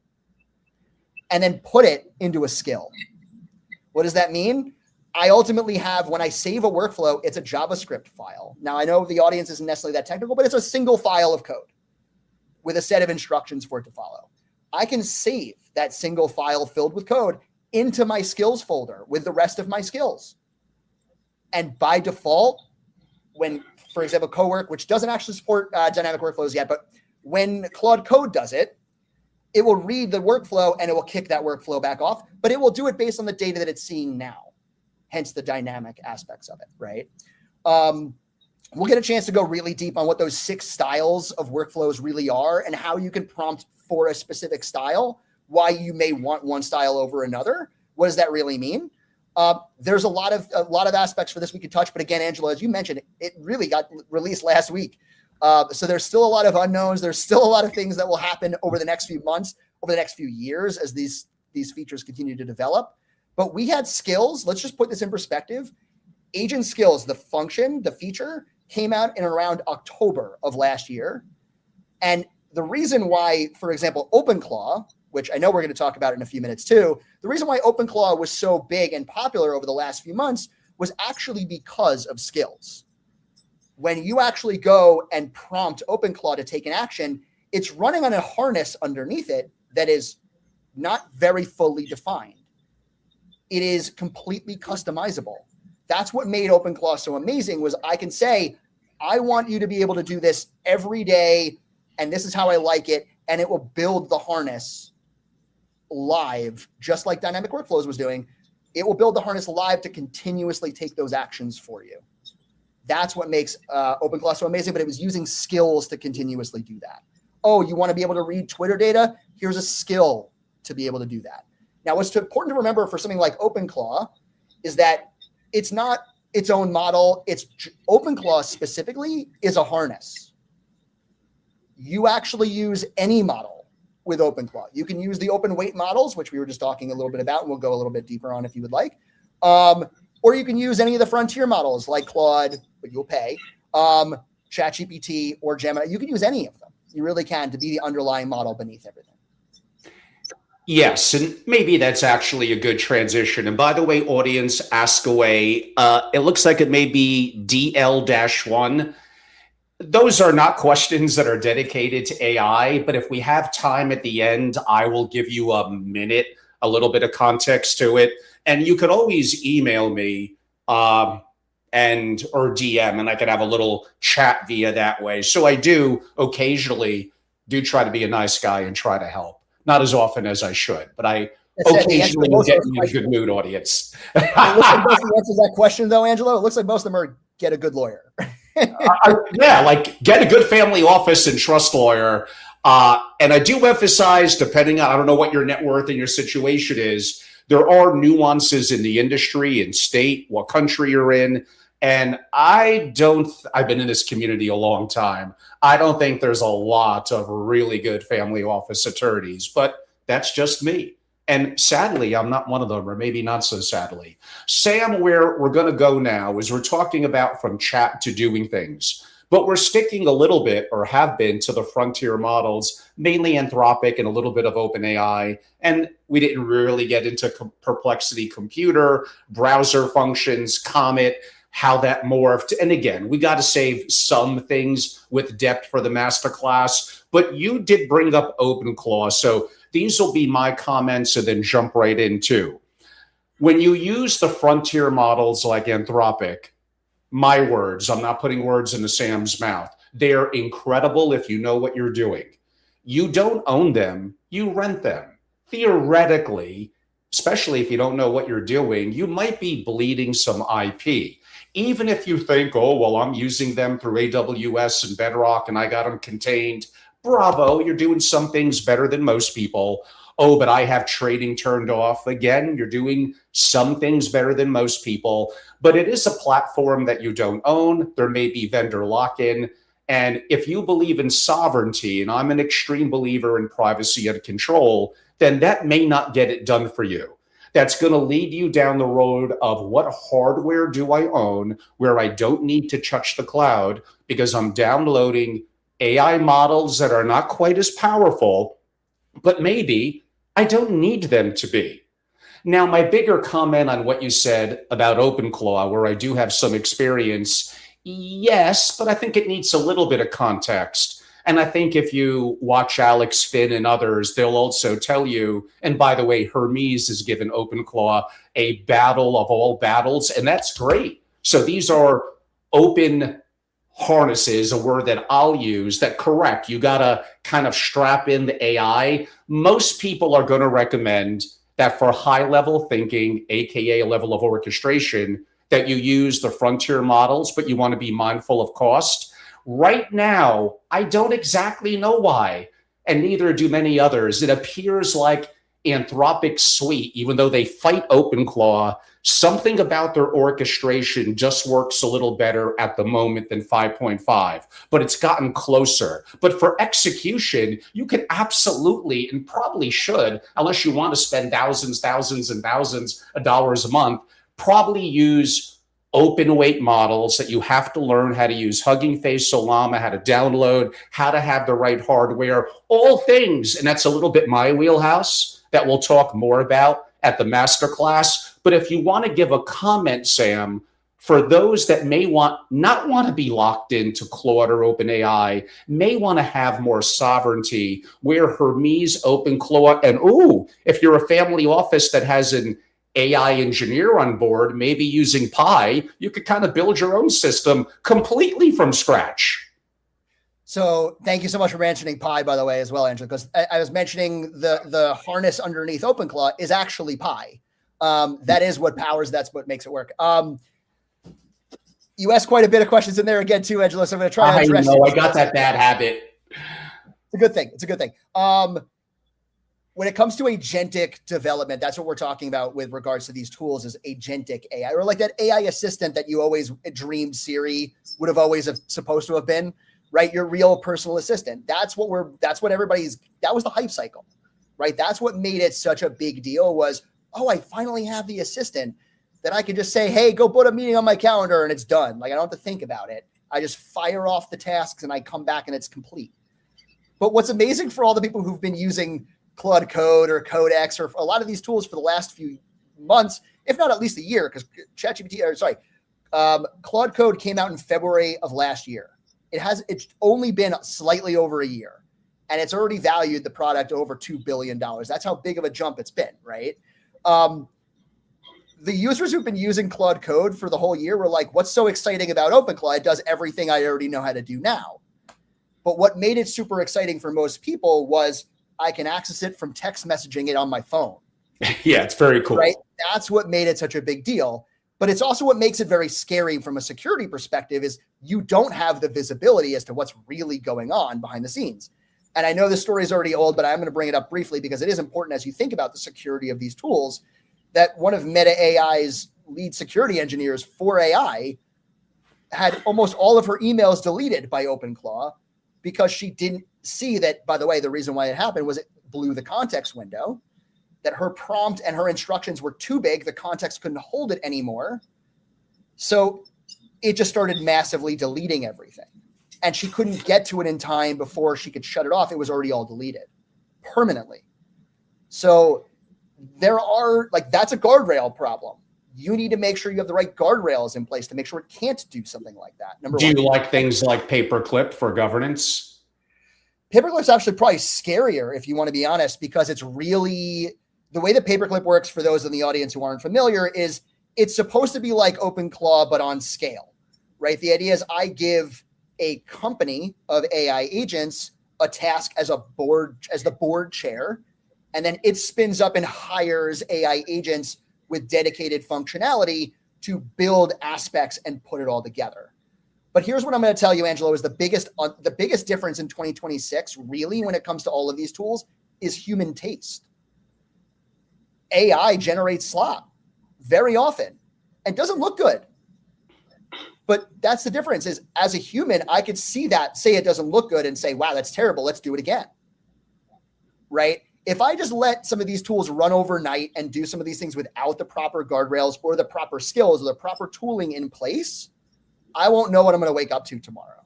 and then put it into a skill. What does that mean? I ultimately have, when I save a workflow, it's a JavaScript file. Now, I know the audience isn't necessarily that technical, but it's a single file of code with a set of instructions for it to follow. I can save that single file filled with code into my skills folder with the rest of my skills. And by default, when, for example, Cowork, which doesn't actually support dynamic workflows yet, but when Claude Code does it, it will read the workflow and it will kick that workflow back off, but it will do it based on the data that it's seeing now, hence the dynamic aspects of it, right? we'll get a chance to go really deep on what those 6 styles of workflows really are and how you can prompt for a specific style, why you may want one style over another. What does that really mean? There's a lot of aspects for this we could touch, but again, Angela, as you mentioned, it really got released last week. So there's still a lot of unknowns. There's still a lot of things that will happen over the next few months, over the next few years as these features continue to develop. But we had skills. Let's just put this in perspective. Agent skills, the function, the feature, came out in around October of last year. And the reason why, for example, OpenClaw, which I know we're going to talk about in a few minutes too, the reason why OpenClaw was so big and popular over the last few months was actually because of skills. When you actually go and prompt OpenClaw to take an action, it's running on a harness underneath it that is not very fully defined. It is completely customizable. That's what made OpenClaw so amazing, was I can say, I want you to be able to do this every day, and this is how I like it, and it will build the harness live, just like Dynamic Workflows was doing. It will build the harness live to continuously take those actions for you. That's what makes OpenClaw so amazing, but it was using skills to continuously do that. Oh, you want to be able to read Twitter data? Here's a skill to be able to do that. Now, what's important to remember for something like OpenClaw is that it's not its own model. It's OpenClaw specifically is a harness. You actually use any model with OpenClaw. You can use the open weight models, which we were just talking a little bit about, and we'll go a little bit deeper on if you would like. Or you can use any of the frontier models like Claude, but you'll pay, ChatGPT or Gemini. You can use any of them. You really can, to be the underlying model beneath everything. Yes, and maybe that's actually a good transition. And by the way, audience, ask away. It looks like it may be DL-1. Those are not questions that are dedicated to AI, but if we have time at the end, I will give you a minute, a little bit of context to it. And you could always email me or DM, and I could have a little chat via that way. So I do occasionally try to be a nice guy and try to help. Not as often as I should, but I occasionally get in a good mood, audience. It looks like most of the answers to that question, though, Angelo, it looks like most of them are get a good lawyer. Yeah, like get a good family office and trust lawyer. And I do emphasize, depending on, I don't know what your net worth and your situation is, there are nuances in the industry and state, what country you're in. And I've been in this community a long time. I don't think there's a lot of really good family office attorneys, but that's just me. And sadly, I'm not one of them, or maybe not so sadly. Sam, where we're going to go now is we're talking about from chat to doing things, but we're sticking a little bit, or have been, to the frontier models, mainly Anthropic and a little bit of OpenAI. And we didn't really get into Perplexity Computer, browser functions, Comet, how that morphed. And again, we got to save some things with depth for the masterclass, but you did bring up OpenClaw. So these will be my comments and then jump right into. When you use the frontier models like Anthropic, my words, I'm not putting words into Sam's mouth. They're incredible if you know what you're doing. You don't own them, you rent them. Theoretically, especially if you don't know what you're doing, you might be bleeding some IP. Even if you think, oh, well, I'm using them through AWS and Bedrock and I got them contained. Bravo, you're doing some things better than most people. Oh, but I have trading turned off. Again, you're doing some things better than most people, but it is a platform that you don't own. There may be vendor lock-in. And if you believe in sovereignty, and I'm an extreme believer in privacy and control, then that may not get it done for you. That's going to lead you down the road of what hardware do I own where I don't need to touch the cloud because I'm downloading AI models that are not quite as powerful, but maybe I don't need them to be. Now, my bigger comment on what you said about OpenClaw, where I do have some experience, yes, but I think it needs a little bit of context. And I think if you watch Alex Finn and others, they'll also tell you, and by the way, Hermes has given OpenClaw a battle of all battles, and that's great. So these are open harnesses, a word that I'll use, that correct, you got to kind of strap in the AI. Most people are going to recommend that for high level thinking, AKA a level of orchestration, that you use the frontier models, but you want to be mindful of cost. Right now, I don't exactly know why, and neither do many others. It appears like Anthropic's suite, even though they fight OpenClaw, something about their orchestration just works a little better at the moment than 5.5, but it's gotten closer. But for execution, you can absolutely and probably should, unless you want to spend thousands and thousands of dollars a month, probably use open weight models that you have to learn how to use Hugging Face, Solana, how to download, how to have the right hardware, all things. And that's a little bit my wheelhouse that we'll talk more about at the masterclass. But if you want to give a comment, Sam, for those that may not want to be locked into Claude or OpenAI, may want to have more sovereignty, where Hermes, OpenClaw, and if you're a family office that has an AI engineer on board, maybe using Pi, you could kind of build your own system completely from scratch. So thank you so much for mentioning Pi, by the way, as well, Angela, because I was mentioning the harness underneath OpenClaw is actually Pi. That is what powers, that's what makes it work. You asked quite a bit of questions in there again too, Angela, so I'm going to try to address I got that bad habit. It's a good thing. It's a good thing. When it comes to agentic development, that's what we're talking about with regards to these tools, is agentic AI, or like that AI assistant that you always dreamed Siri would have always supposed to have been, right? Your real personal assistant. That was the hype cycle, right? That's what made it such a big deal was, I finally have the assistant that I can just say, hey, go put a meeting on my calendar and it's done. Like I don't have to think about it. I just fire off the tasks and I come back and it's complete. But what's amazing for all the people who've been using Claude Code or Codex or a lot of these tools for the last few months, if not at least a year, because Claude Code came out in February of last year. It's only been slightly over a year, and it's already valued the product over $2 billion. That's how big of a jump it's been, right? The users who've been using Claude Code for the whole year were like, what's so exciting about OpenClaw? It does everything I already know how to do now. But what made it super exciting for most people was I can access it from text messaging it on my phone. Yeah, it's very cool. Right? That's what made it such a big deal. But it's also what makes it very scary from a security perspective is you don't have the visibility as to what's really going on behind the scenes. And I know this story is already old, but I'm going to bring it up briefly because it is important as you think about the security of these tools, that one of Meta AI's lead security engineers for AI had almost all of her emails deleted by OpenClaw because she didn't see that, by the way, the reason why it happened was it blew the context window, that her prompt and her instructions were too big. The context couldn't hold it anymore. So it just started massively deleting everything. And she couldn't get to it in time before she could shut it off. It was already all deleted permanently. So that's a guardrail problem. You need to make sure you have the right guardrails in place to make sure it can't do something like that. Number one. Do you like things like Paperclip for governance? Paperclip's actually probably scarier, if you want to be honest, because it's really the way that Paperclip works, for those in the audience who aren't familiar, is it's supposed to be like OpenClaw, but on scale, right? The idea is I give a company of AI agents a task as the board chair, and then it spins up and hires AI agents with dedicated functionality to build aspects and put it all together. But here's what I'm going to tell you, Angelo, is the biggest difference in 2026, really, when it comes to all of these tools, is human taste. AI generates slop very often and doesn't look good. But that's the difference, is as a human, I could see that, say it doesn't look good and say, wow, that's terrible. Let's do it again. Right? If I just let some of these tools run overnight and do some of these things without the proper guardrails or the proper skills or the proper tooling in place, I won't know what I'm going to wake up to tomorrow.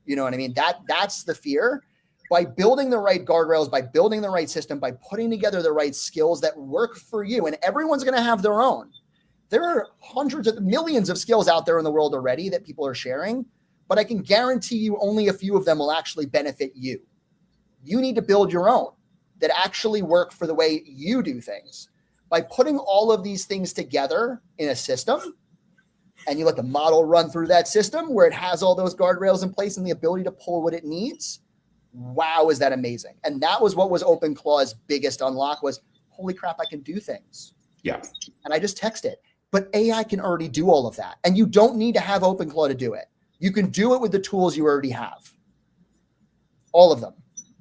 You know what I mean? That's the fear. By building the right guardrails, by building the right system, by putting together the right skills that work for you, and everyone's going to have their own. There are hundreds of millions of skills out there in the world already that people are sharing, but I can guarantee you only a few of them will actually benefit you. You need to build your own that actually work for the way you do things. By putting all of these things together in a system, and you let the model run through that system where it has all those guardrails in place and the ability to pull what it needs, wow, is that amazing. And that was what was OpenClaw's biggest unlock was, holy crap, I can do things. Yeah. And I just text it. But AI can already do all of that. And you don't need to have OpenClaw to do it. You can do it with the tools you already have. All of them.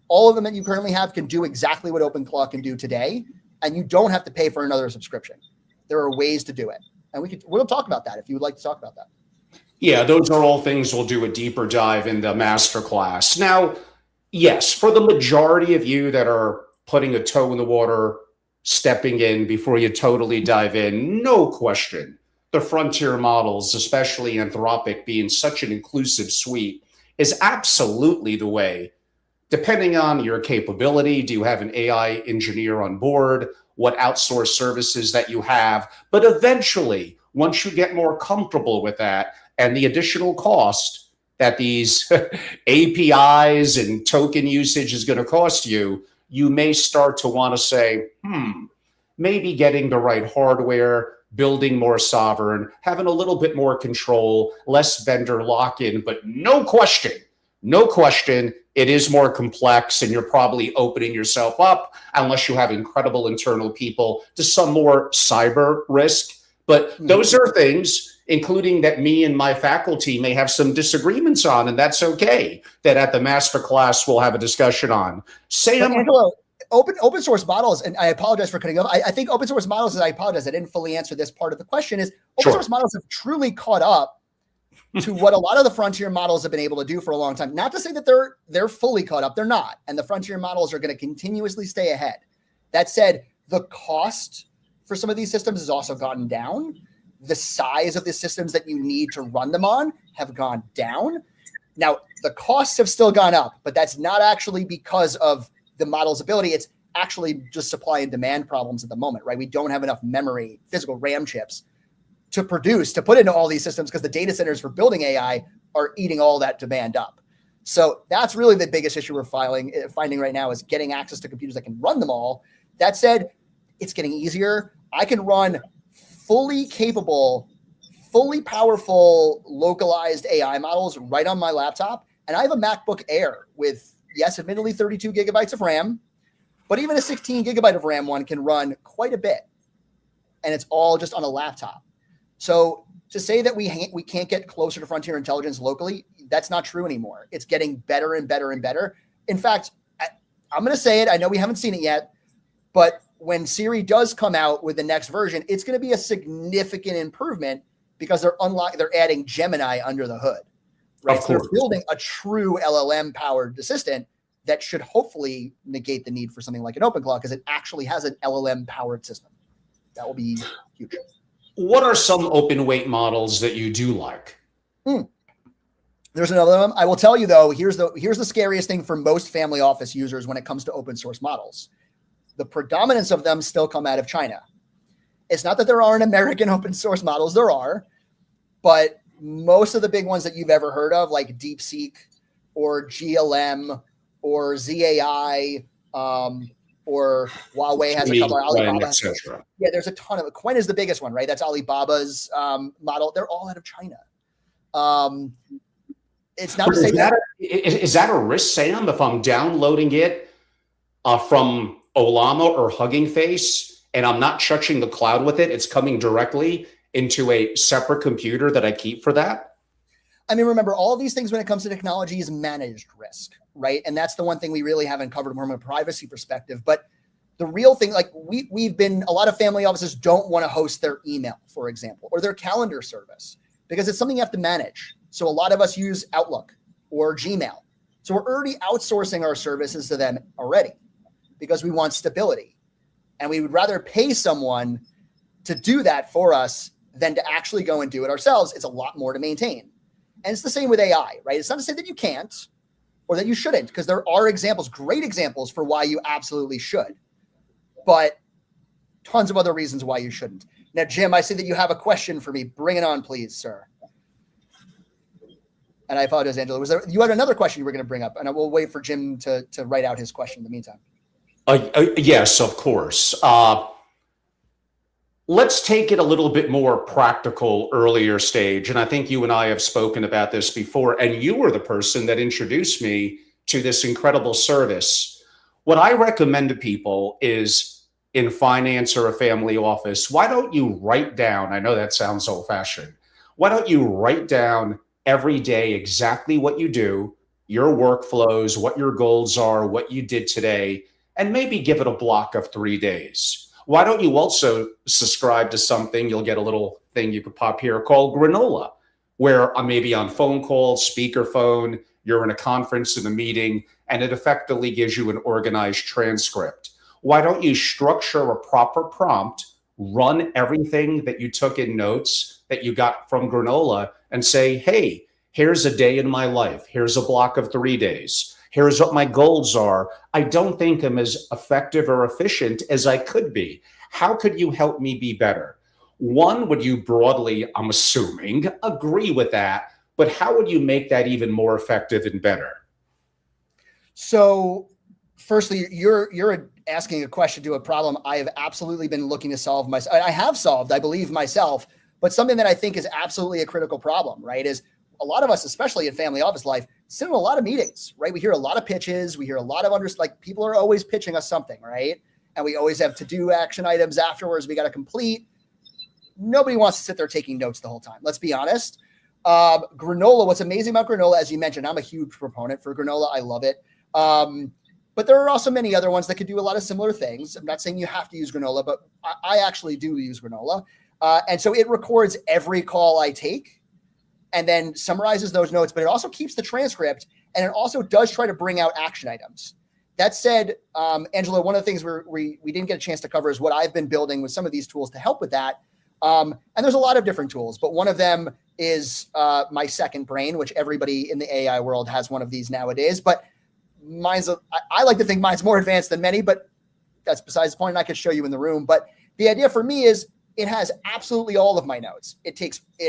All of them that you currently have can do exactly what OpenClaw can do today. And you don't have to pay for another subscription. There are ways to do it. And we'll talk about that if you would like to talk about that. Yeah, those are all things we'll do a deeper dive in the masterclass. Now, yes, for the majority of you that are putting a toe in the water, stepping in before you totally dive in, no question, the frontier models, especially Anthropic being such an inclusive suite, is absolutely the way. Depending on your capability, do you have an AI engineer on board? What outsourced services that you have? But eventually, once you get more comfortable with that and the additional cost that these APIs and token usage is going to cost you, you may start to want to say, maybe getting the right hardware, building more sovereign, having a little bit more control, less vendor lock-in, but no question, it is more complex, and you're probably opening yourself up, unless you have incredible internal people, to some more cyber risk. But those are things, including that me and my faculty may have some disagreements on, and that's okay, that at the masterclass we'll have a discussion on. Sam? Angelo, open source models, and I apologize for cutting off. I think open source models, and I apologize, I didn't fully answer this part of the question, is open source models have truly caught up to what a lot of the frontier models have been able to do for a long time. Not to say that they're fully caught up. They're not. And the frontier models are going to continuously stay ahead. That said, the cost for some of these systems has also gotten down. The size of the systems that you need to run them on have gone down. Now, the costs have still gone up, but that's not actually because of the model's ability. It's actually just supply and demand problems at the moment, right? We don't have enough memory, physical RAM chips to put into all these systems, because the data centers for building AI are eating all that demand up. So that's really the biggest issue we're finding right now, is getting access to computers that can run them all. That said, it's getting easier. I can run fully capable, fully powerful, localized AI models right on my laptop. And I have a MacBook Air with, yes, admittedly 32 gigabytes of RAM, but even a 16 gigabyte of RAM one can run quite a bit. And it's all just on a laptop. So to say that we can't get closer to frontier intelligence locally, that's not true anymore. It's getting better and better and better. In fact, I'm going to say it. I know we haven't seen it yet, but when Siri does come out with the next version, it's going to be a significant improvement, because they're adding Gemini under the hood, right? So they're building a true LLM powered assistant that should hopefully negate the need for something like an OpenClaw, because it actually has an LLM powered system. That will be huge. What are some open weight models that you do like? There's another one. I will tell you though, here's the scariest thing for most family office users when it comes to open source models. The predominance of them still come out of China. It's not that there aren't American open source models, there are, but most of the big ones that you've ever heard of, like DeepSeek or GLM or ZAI, or Huawei has a couple of Alibaba. Yeah, there's a ton of it. Quen is the biggest one, right? That's Alibaba's model. They're all out of China. It's not to say is that a risk, Sam, if I'm downloading it from Olama or Hugging Face and I'm not touching the cloud with it, it's coming directly into a separate computer that I keep for that? I mean, remember, all of these things when it comes to technology is managed risk, right? And that's the one thing we really haven't covered from a privacy perspective. But the real thing, like a lot of family offices don't want to host their email, for example, or their calendar service, because it's something you have to manage. So a lot of us use Outlook or Gmail. So we're already outsourcing our services to them already, because we want stability. And we would rather pay someone to do that for us than to actually go and do it ourselves. It's a lot more to maintain. And it's the same with AI, right? It's not to say that you can't or that you shouldn't, because there are examples, great examples for why you absolutely should, but tons of other reasons why you shouldn't. Now, Jim, I see that you have a question for me. Bring it on, please, sir. And I apologize, Angela. You had another question you were going to bring up, and I will wait for Jim to write out his question in the meantime. Yes, of course. Let's take it a little bit more practical, earlier stage. And I think you and I have spoken about this before, and you were the person that introduced me to this incredible service. What I recommend to people is in finance or a family office, why don't you write down, I know that sounds old fashioned, why don't you write down every day exactly what you do, your workflows, what your goals are, what you did today, and maybe give it a block of 3 days. Why don't you also subscribe to something? You'll get a little thing you could pop here called granola, where maybe on phone call, speakerphone, you're in a conference, in a meeting, and it effectively gives you an organized transcript. Why don't you structure a proper prompt, run everything that you took in notes that you got from granola, and say, hey, here's a day in my life. Here's a block of 3 days. Here's what my goals are. I don't think I'm as effective or efficient as I could be. How could you help me be better? One, would you broadly, I'm assuming, agree with that? But how would you make that even more effective and better? So, firstly, you're asking a question to a problem I have absolutely been looking to solve myself. I have solved, I believe, myself, but something that I think is absolutely a critical problem, right? Is a lot of us, especially in family office life, sit in a lot of meetings, right? We hear a lot of pitches. We hear a lot of people are always pitching us something, right? And we always have to-do action items afterwards we got to complete. Nobody wants to sit there taking notes the whole time. Let's be honest. Granola, what's amazing about granola, as you mentioned, I'm a huge proponent for granola. I love it. But there are also many other ones that could do a lot of similar things. I'm not saying you have to use granola, but I actually do use granola. And so it records every call I take and then summarizes those notes, but it also keeps the transcript, and it also does try to bring out action items. That said, Angelo, one of the things we didn't get a chance to cover is what I've been building with some of these tools to help with that. And there's a lot of different tools, but one of them is my second brain, which everybody in the AI world has one of these nowadays. But I like to think mine's more advanced than many, but that's besides the point. And I could show you in the room. But the idea for me is it has absolutely all of my notes. It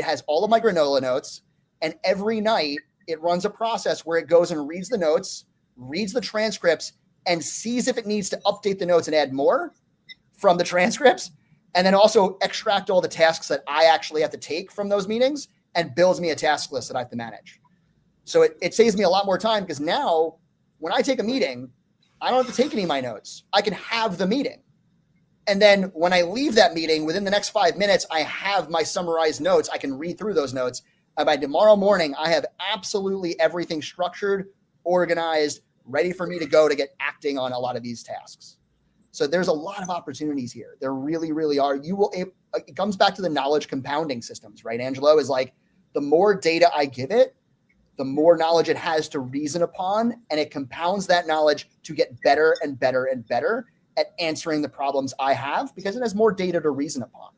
has all of my granola notes, and every night it runs a process where it goes and reads the notes, reads the transcripts, and sees if it needs to update the notes and add more from the transcripts, and then also extract all the tasks that I actually have to take from those meetings and builds me a task list that I have to manage. So it saves me a lot more time, because now when I take a meeting, I don't have to take any of my notes. I can have the meeting. And then when I leave that meeting, within the next 5 minutes, I have my summarized notes. I can read through those notes. And by tomorrow morning, I have absolutely everything structured, organized, ready for me to go to get acting on a lot of these tasks. So there's a lot of opportunities here. There really, really are. It comes back to the knowledge compounding systems, right, Angelo? Is like the more data I give it, the more knowledge it has to reason upon, and it compounds that knowledge to get better and better and better at answering the problems I have, because it has more data to reason upon.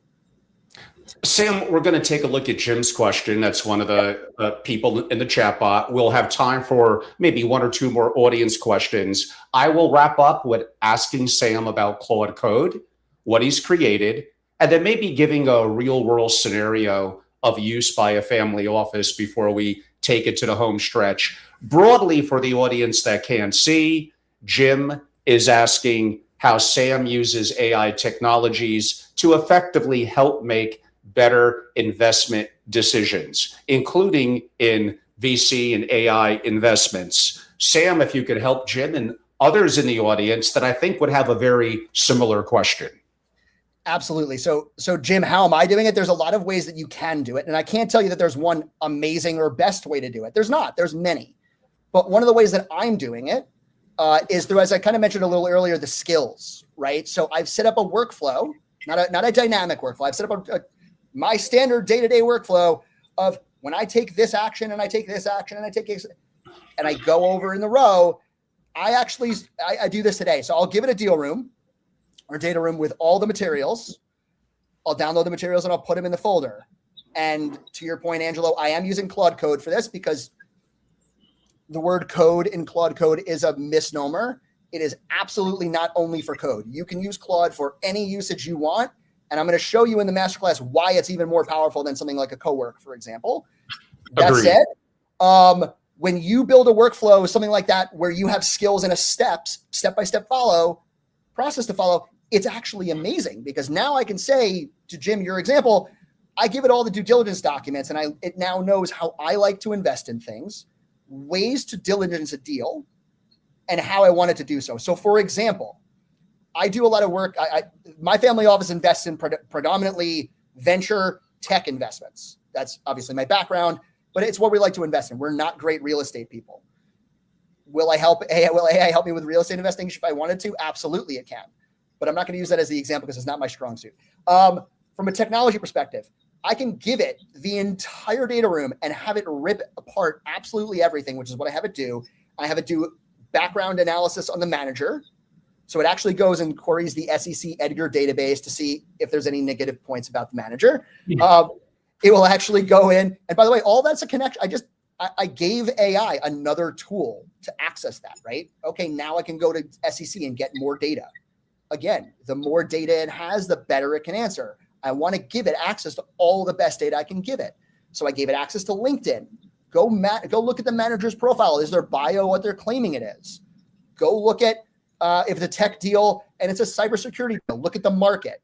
Sam, we're going to take a look at Jim's question. That's one of the people in the chat bot. We'll have time for maybe one or two more audience questions. I will wrap up with asking Sam about Claude Code, what he's created, and then maybe giving a real world scenario of use by a family office before we take it to the home stretch. Broadly, for the audience that can't see, Jim is asking how Sam uses AI technologies to effectively help make better investment decisions, including in VC and AI investments. Sam, if you could help Jim and others in the audience that I think would have a very similar question. Absolutely. So Jim, how am I doing it? There's a lot of ways that you can do it. And I can't tell you that there's one amazing or best way to do it. There's not. There's many. But one of the ways that I'm doing it is through, as I kind of mentioned a little earlier, the skills, right? So I've set up a workflow, not a dynamic workflow. I've set up my standard day-to-day workflow of when I take this action and I take this action and I take this, and I go over in the row, I do this today. So I'll give it a deal room or data room with all the materials. I'll download the materials and I'll put them in the folder. And to your point, Angelo, I am using Claude Code for this because the word code in Claude Code is a misnomer. It is absolutely not only for code. You can use Claude for any usage you want. And I'm going to show you in the masterclass why it's even more powerful than something like a cowork, for example. That Agreed. said, when you build a workflow, something like that, where you have skills and a step-by-step process to follow, it's actually amazing, because now I can say to Jim, your example, I give it all the due diligence documents, and it now knows how I like to invest in things, ways to diligence a deal, and how I want it to do so. So for example, I do a lot of work. My family office invests in predominantly venture tech investments. That's obviously my background, but it's what we like to invest in. We're not great real estate people. Will AI help me with real estate investing if I wanted to? Absolutely, it can. But I'm not going to use that as the example because it's not my strong suit. From a technology perspective, I can give it the entire data room and have it rip apart absolutely everything, which is what I have it do. I have it do background analysis on the manager. So it actually goes and queries the SEC Edgar database to see if there's any negative points about the manager. It will actually go in. And by the way, all that's a connection. I gave AI another tool to access that, right? Okay, now I can go to SEC and get more data. Again, the more data it has, the better it can answer. I want to give it access to all the best data I can give it. So I gave it access to LinkedIn. Go look at the manager's profile. Is their bio what they're claiming it is? Go look at if it's a tech deal and it's a cybersecurity deal. Look at the market.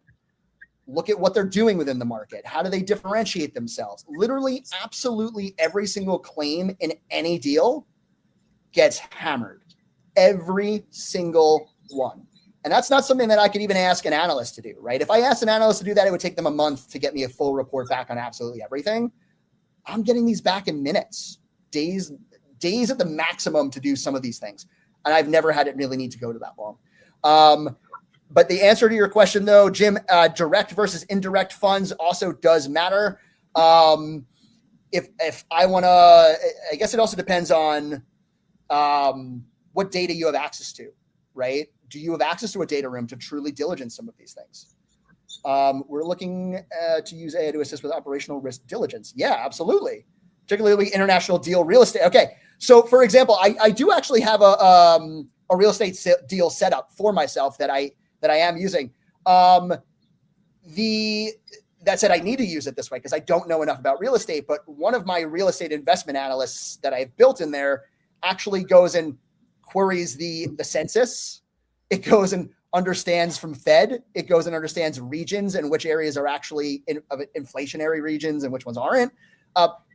Look at what they're doing within the market. How do they differentiate themselves? Literally, absolutely every single claim in any deal gets hammered. Every single one. And that's not something that I could even ask an analyst to do, right? If I asked an analyst to do that, it would take them a month to get me a full report back on absolutely everything. I'm getting these back in minutes, days at the maximum to do some of these things. And I've never had it really need to go to that long. But the answer to your question, though, Jim, direct versus indirect funds also does matter. If I want to, I guess it also depends on what data you have access to, right? Do you have access to a data room to truly diligence some of these things? We're looking to use AI to assist with operational risk diligence. Yeah, absolutely. Particularly international deal real estate. Okay, so for example, I do actually have a real estate deal set up for myself that I am using. That said, I need to use it this way because I don't know enough about real estate. But one of my real estate investment analysts that I've built in there actually goes and queries the census. It goes and understands from Fed. It goes and understands regions and which areas are actually inflationary regions and which ones aren't.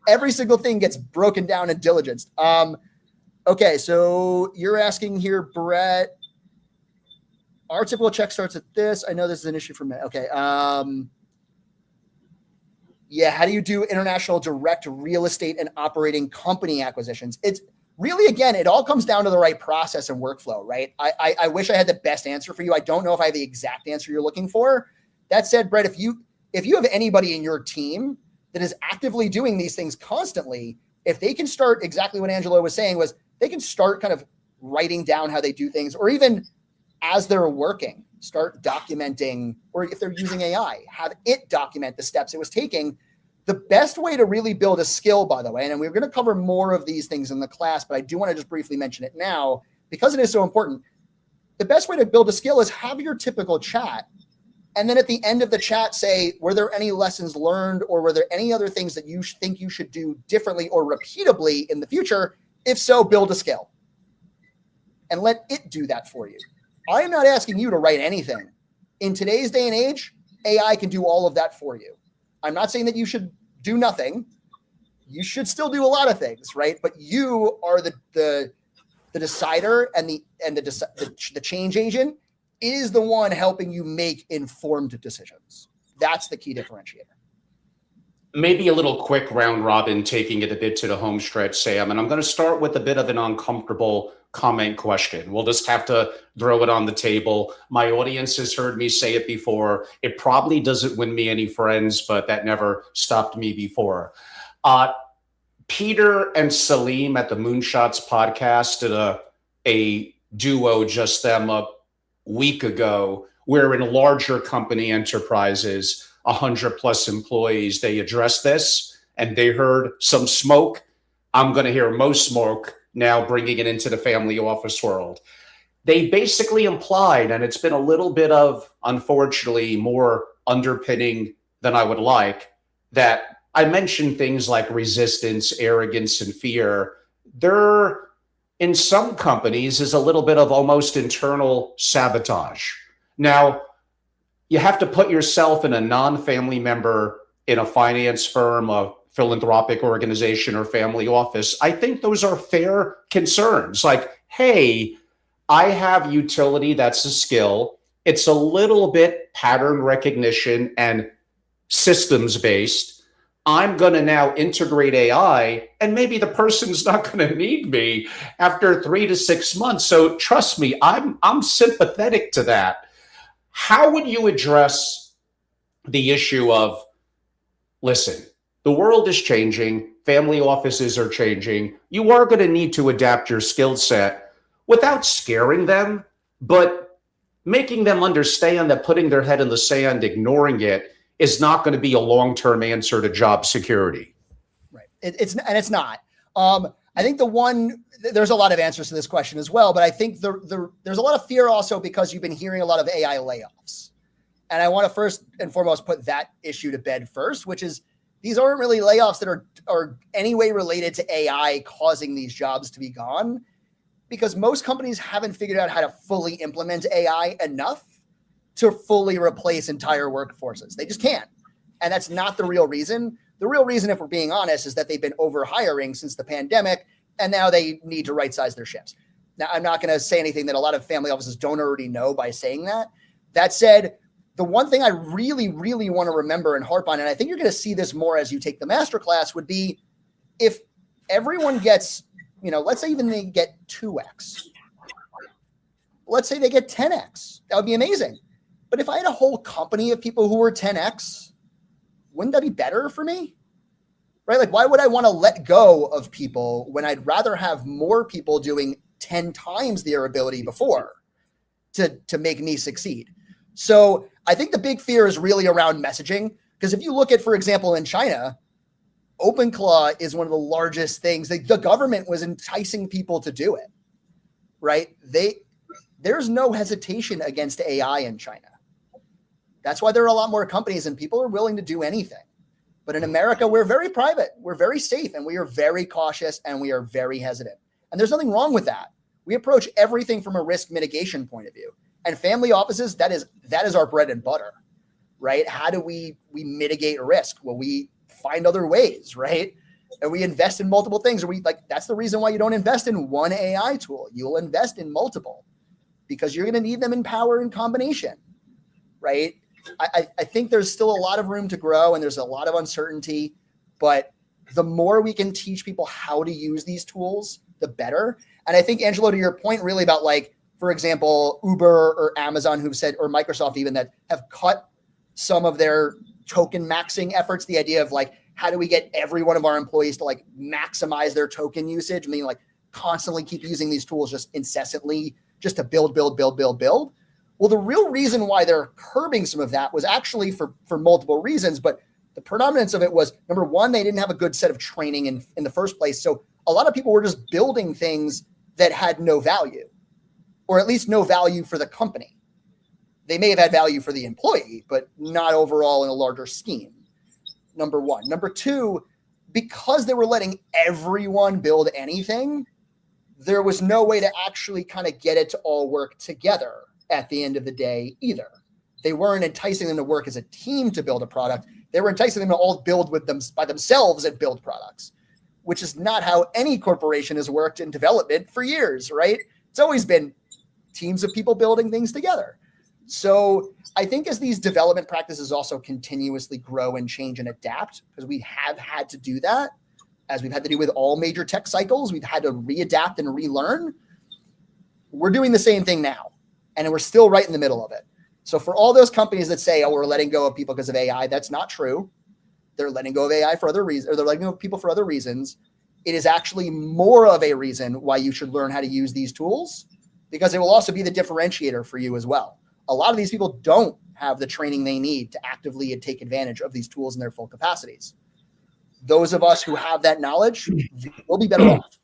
Every single thing gets broken down and diligenced. Okay, so you're asking here, Brett. Our typical check starts at this. I know this is an issue for me. Okay. Yeah, how do you do international direct real estate and operating company acquisitions? It's really, again, it all comes down to the right process and workflow, right? I wish I had the best answer for you. I don't know if I have the exact answer you're looking for. That said, Brett, if you have anybody in your team that is actively doing these things constantly, if they can start exactly what Angelo was saying was they can start kind of writing down how they do things, or even as they're working, start documenting, or if they're using AI, have it document the steps it was taking. The best way to really build a skill, by the way, and we're going to cover more of these things in the class, but I do want to just briefly mention it now because it is so important. The best way to build a skill is have your typical chat. And then at the end of the chat, say, were there any lessons learned, or were there any other things that you think you should do differently or repeatably in the future? If so, build a skill and let it do that for you. I am not asking you to write anything. In today's day and age, AI can do all of that for you. I'm not saying that you should do nothing. You should still do a lot of things, right? But you are the decider, and the change agent is the one helping you make informed decisions. That's the key differentiator. Maybe a little quick round robin, taking it a bit to the home stretch, Sam. And I'm going to start with a bit of an uncomfortable comment question. We'll just have to throw it on the table. My audience has heard me say it before. It probably doesn't win me any friends, but that never stopped me before. Peter and Salim at the Moonshots podcast did a duo, just them, a week ago, where in larger company enterprises, 100+ employees, they addressed this and they heard some smoke. I'm going to hear most smoke now, bringing it into the family office world. They basically implied, and it's been a little bit of, unfortunately, more underpinning than I would like, that I mentioned things like resistance, arrogance, and fear. There, in some companies, is a little bit of almost internal sabotage. Now, you have to put yourself in a non-family member in a finance firm, a philanthropic organization, or family office. I think those are fair concerns. Like, hey, I have utility, that's a skill. It's a little bit pattern recognition and systems based. I'm going to now integrate AI, and maybe the person's not going to need me after 3 to 6 months. So trust me, I'm sympathetic to that. How would you address the issue of, listen, the world is changing, family offices are changing. You are going to need to adapt your skill set without scaring them, but making them understand that putting their head in the sand, ignoring it, is not going to be a long-term answer to job security. Right. It's not. I think there's a lot of answers to this question as well, but I think there's a lot of fear also because you've been hearing a lot of AI layoffs. And I want to first and foremost put that issue to bed first, which is these aren't really layoffs that are any way related to AI causing these jobs to be gone, because most companies haven't figured out how to fully implement AI enough to fully replace entire workforces. They just can't. And that's not the real reason. The real reason, if we're being honest, is that they've been over hiring since the pandemic, and now they need to right size their ships. Now, I'm not going to say anything that a lot of family offices don't already know by saying that. That said, the one thing I really, really want to remember and harp on, and I think you're going to see this more as you take the masterclass, would be if everyone gets, let's say even they get 2x. Let's say they get 10x. That would be amazing. But if I had a whole company of people who were 10x, wouldn't that be better for me? Right? Like, why would I want to let go of people when I'd rather have more people doing 10 times their ability before to make me succeed? So I think the big fear is really around messaging. Because if you look at, for example, in China, OpenClaw is one of the largest things. The government was enticing people to do it, right? There's no hesitation against AI in China. That's why there are a lot more companies and people are willing to do anything. But in America, we're very private, we're very safe, and we are very cautious, and we are very hesitant. And there's nothing wrong with that. We approach everything from a risk mitigation point of view. And family offices, that is our bread and butter, right? How do we mitigate risk? Well, we find other ways, right? And we invest in multiple things. That's the reason why you don't invest in one AI tool. You'll invest in multiple because you're going to need them in power and combination, right? I think there's still a lot of room to grow and there's a lot of uncertainty, but the more we can teach people how to use these tools, the better. And I think, Angelo, to your point really about, like, for example, Uber or Amazon who've said, or Microsoft even, that have cut some of their token maxing efforts, the idea of, like, how do we get every one of our employees to, like, maximize their token usage? I mean, like, constantly keep using these tools just incessantly just to build. Well, the real reason why they're curbing some of that was actually for multiple reasons, but the predominance of it was, number one, they didn't have a good set of training in the first place. So a lot of people were just building things that had no value, or at least no value for the company. They may have had value for the employee, but not overall in a larger scheme. Number one. Number two, because they were letting everyone build anything, there was no way to actually kind of get it to all work together at the end of the day either. They weren't enticing them to work as a team to build a product. They were enticing them to all build with them by themselves and build products, which is not how any corporation has worked in development for years, right? It's always been teams of people building things together. So I think as these development practices also continuously grow and change and adapt, because we have had to do that, as we've had to do with all major tech cycles, we've had to readapt and relearn. We're doing the same thing now, and we're still right in the middle of it. So for all those companies that say, oh, we're letting go of people because of AI, that's not true. They're letting go of AI for other reasons, or they're letting go of people for other reasons. It is actually more of a reason why you should learn how to use these tools, because it will also be the differentiator for you as well. A lot of these people don't have the training they need to actively take advantage of these tools in their full capacities. Those of us who have that knowledge will be better off.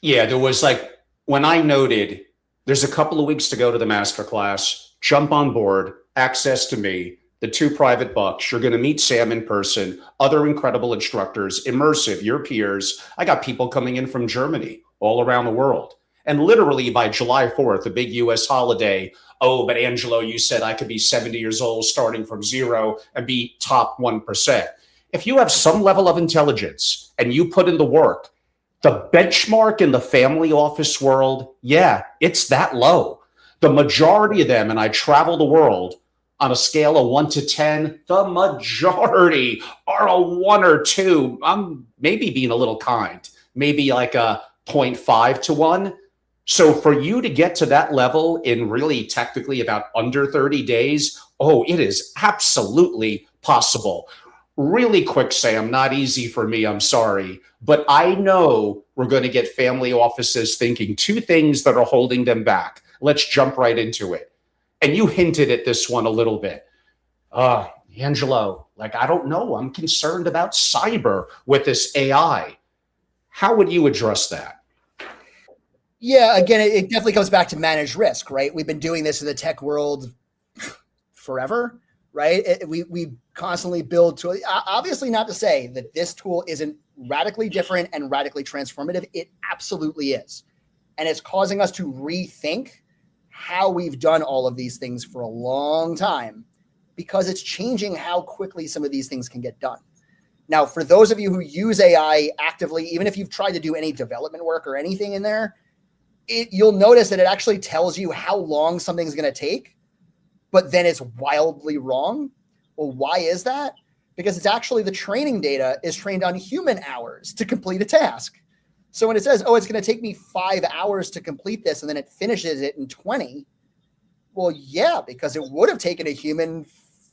Yeah, there was, like, when I noted there's a couple of weeks to go to the masterclass, jump on board, access to me, the 2 private bucks. You're going to meet Sam in person, other incredible instructors, immersive, your peers. I got people coming in from Germany, all around the world. And literally by July 4th, a big US holiday, oh, but Angelo, you said I could be 70 years old starting from zero and be top 1%. If you have some level of intelligence and you put in the work, the benchmark in the family office world, yeah, it's that low. The majority of them, and I travel the world, on a scale of 1 to 10, the majority are a 1 or 2. I'm maybe being a little kind, maybe like a 0.5 to 1. So for you to get to that level in really technically about under 30 days, oh, it is absolutely possible. Really quick, Sam, not easy for me, I'm sorry. But I know we're going to get family offices thinking two things that are holding them back. Let's jump right into it. And you hinted at this one a little bit. Angelo, like, I don't know. I'm concerned about cyber with this AI. How would you address that? Yeah, again, it definitely comes back to managed risk, right? We've been doing this in the tech world forever, right? We constantly build tools. Obviously, not to say that this tool isn't radically different and radically transformative. It absolutely is. And it's causing us to rethink how we've done all of these things for a long time, because it's changing how quickly some of these things can get done. Now, for those of you who use AI actively, even if you've tried to do any development work or anything in there, you'll notice that it actually tells you how long something's going to take, but then it's wildly wrong. Well, why is that? Because it's actually the training data is trained on human hours to complete a task. So when it says, oh, it's going to take me 5 hours to complete this, and then it finishes it in 20, well, yeah, because it would have taken a human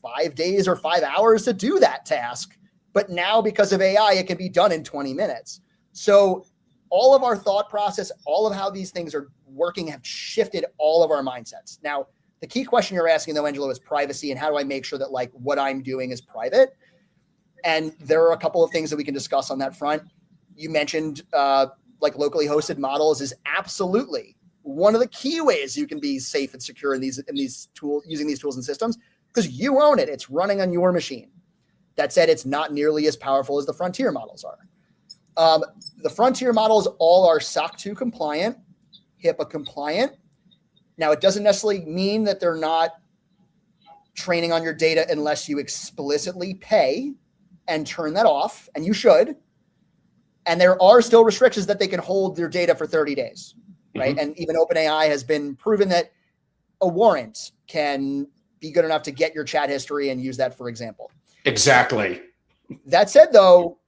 5 days or 5 hours to do that task. But now because of AI, it can be done in 20 minutes. So all of our thought process, all of how these things are working have shifted all of our mindsets. Now, the key question you're asking, though, Angelo, is privacy, and how do I make sure that like what I'm doing is private? And there are a couple of things that we can discuss on that front. You mentioned like locally hosted models is absolutely one of the key ways you can be safe and secure in these tools, using these tools and systems, because you own it. It's running on your machine. That said, it's not nearly as powerful as the frontier models are. The frontier models all are SOC 2 compliant, HIPAA compliant. Now, it doesn't necessarily mean that they're not training on your data unless you explicitly pay and turn that off, and you should. And there are still restrictions that they can hold their data for 30 days, right? Mm-hmm. And even OpenAI has been proven that a warrant can be good enough to get your chat history and use that, for example. Exactly. That said, though,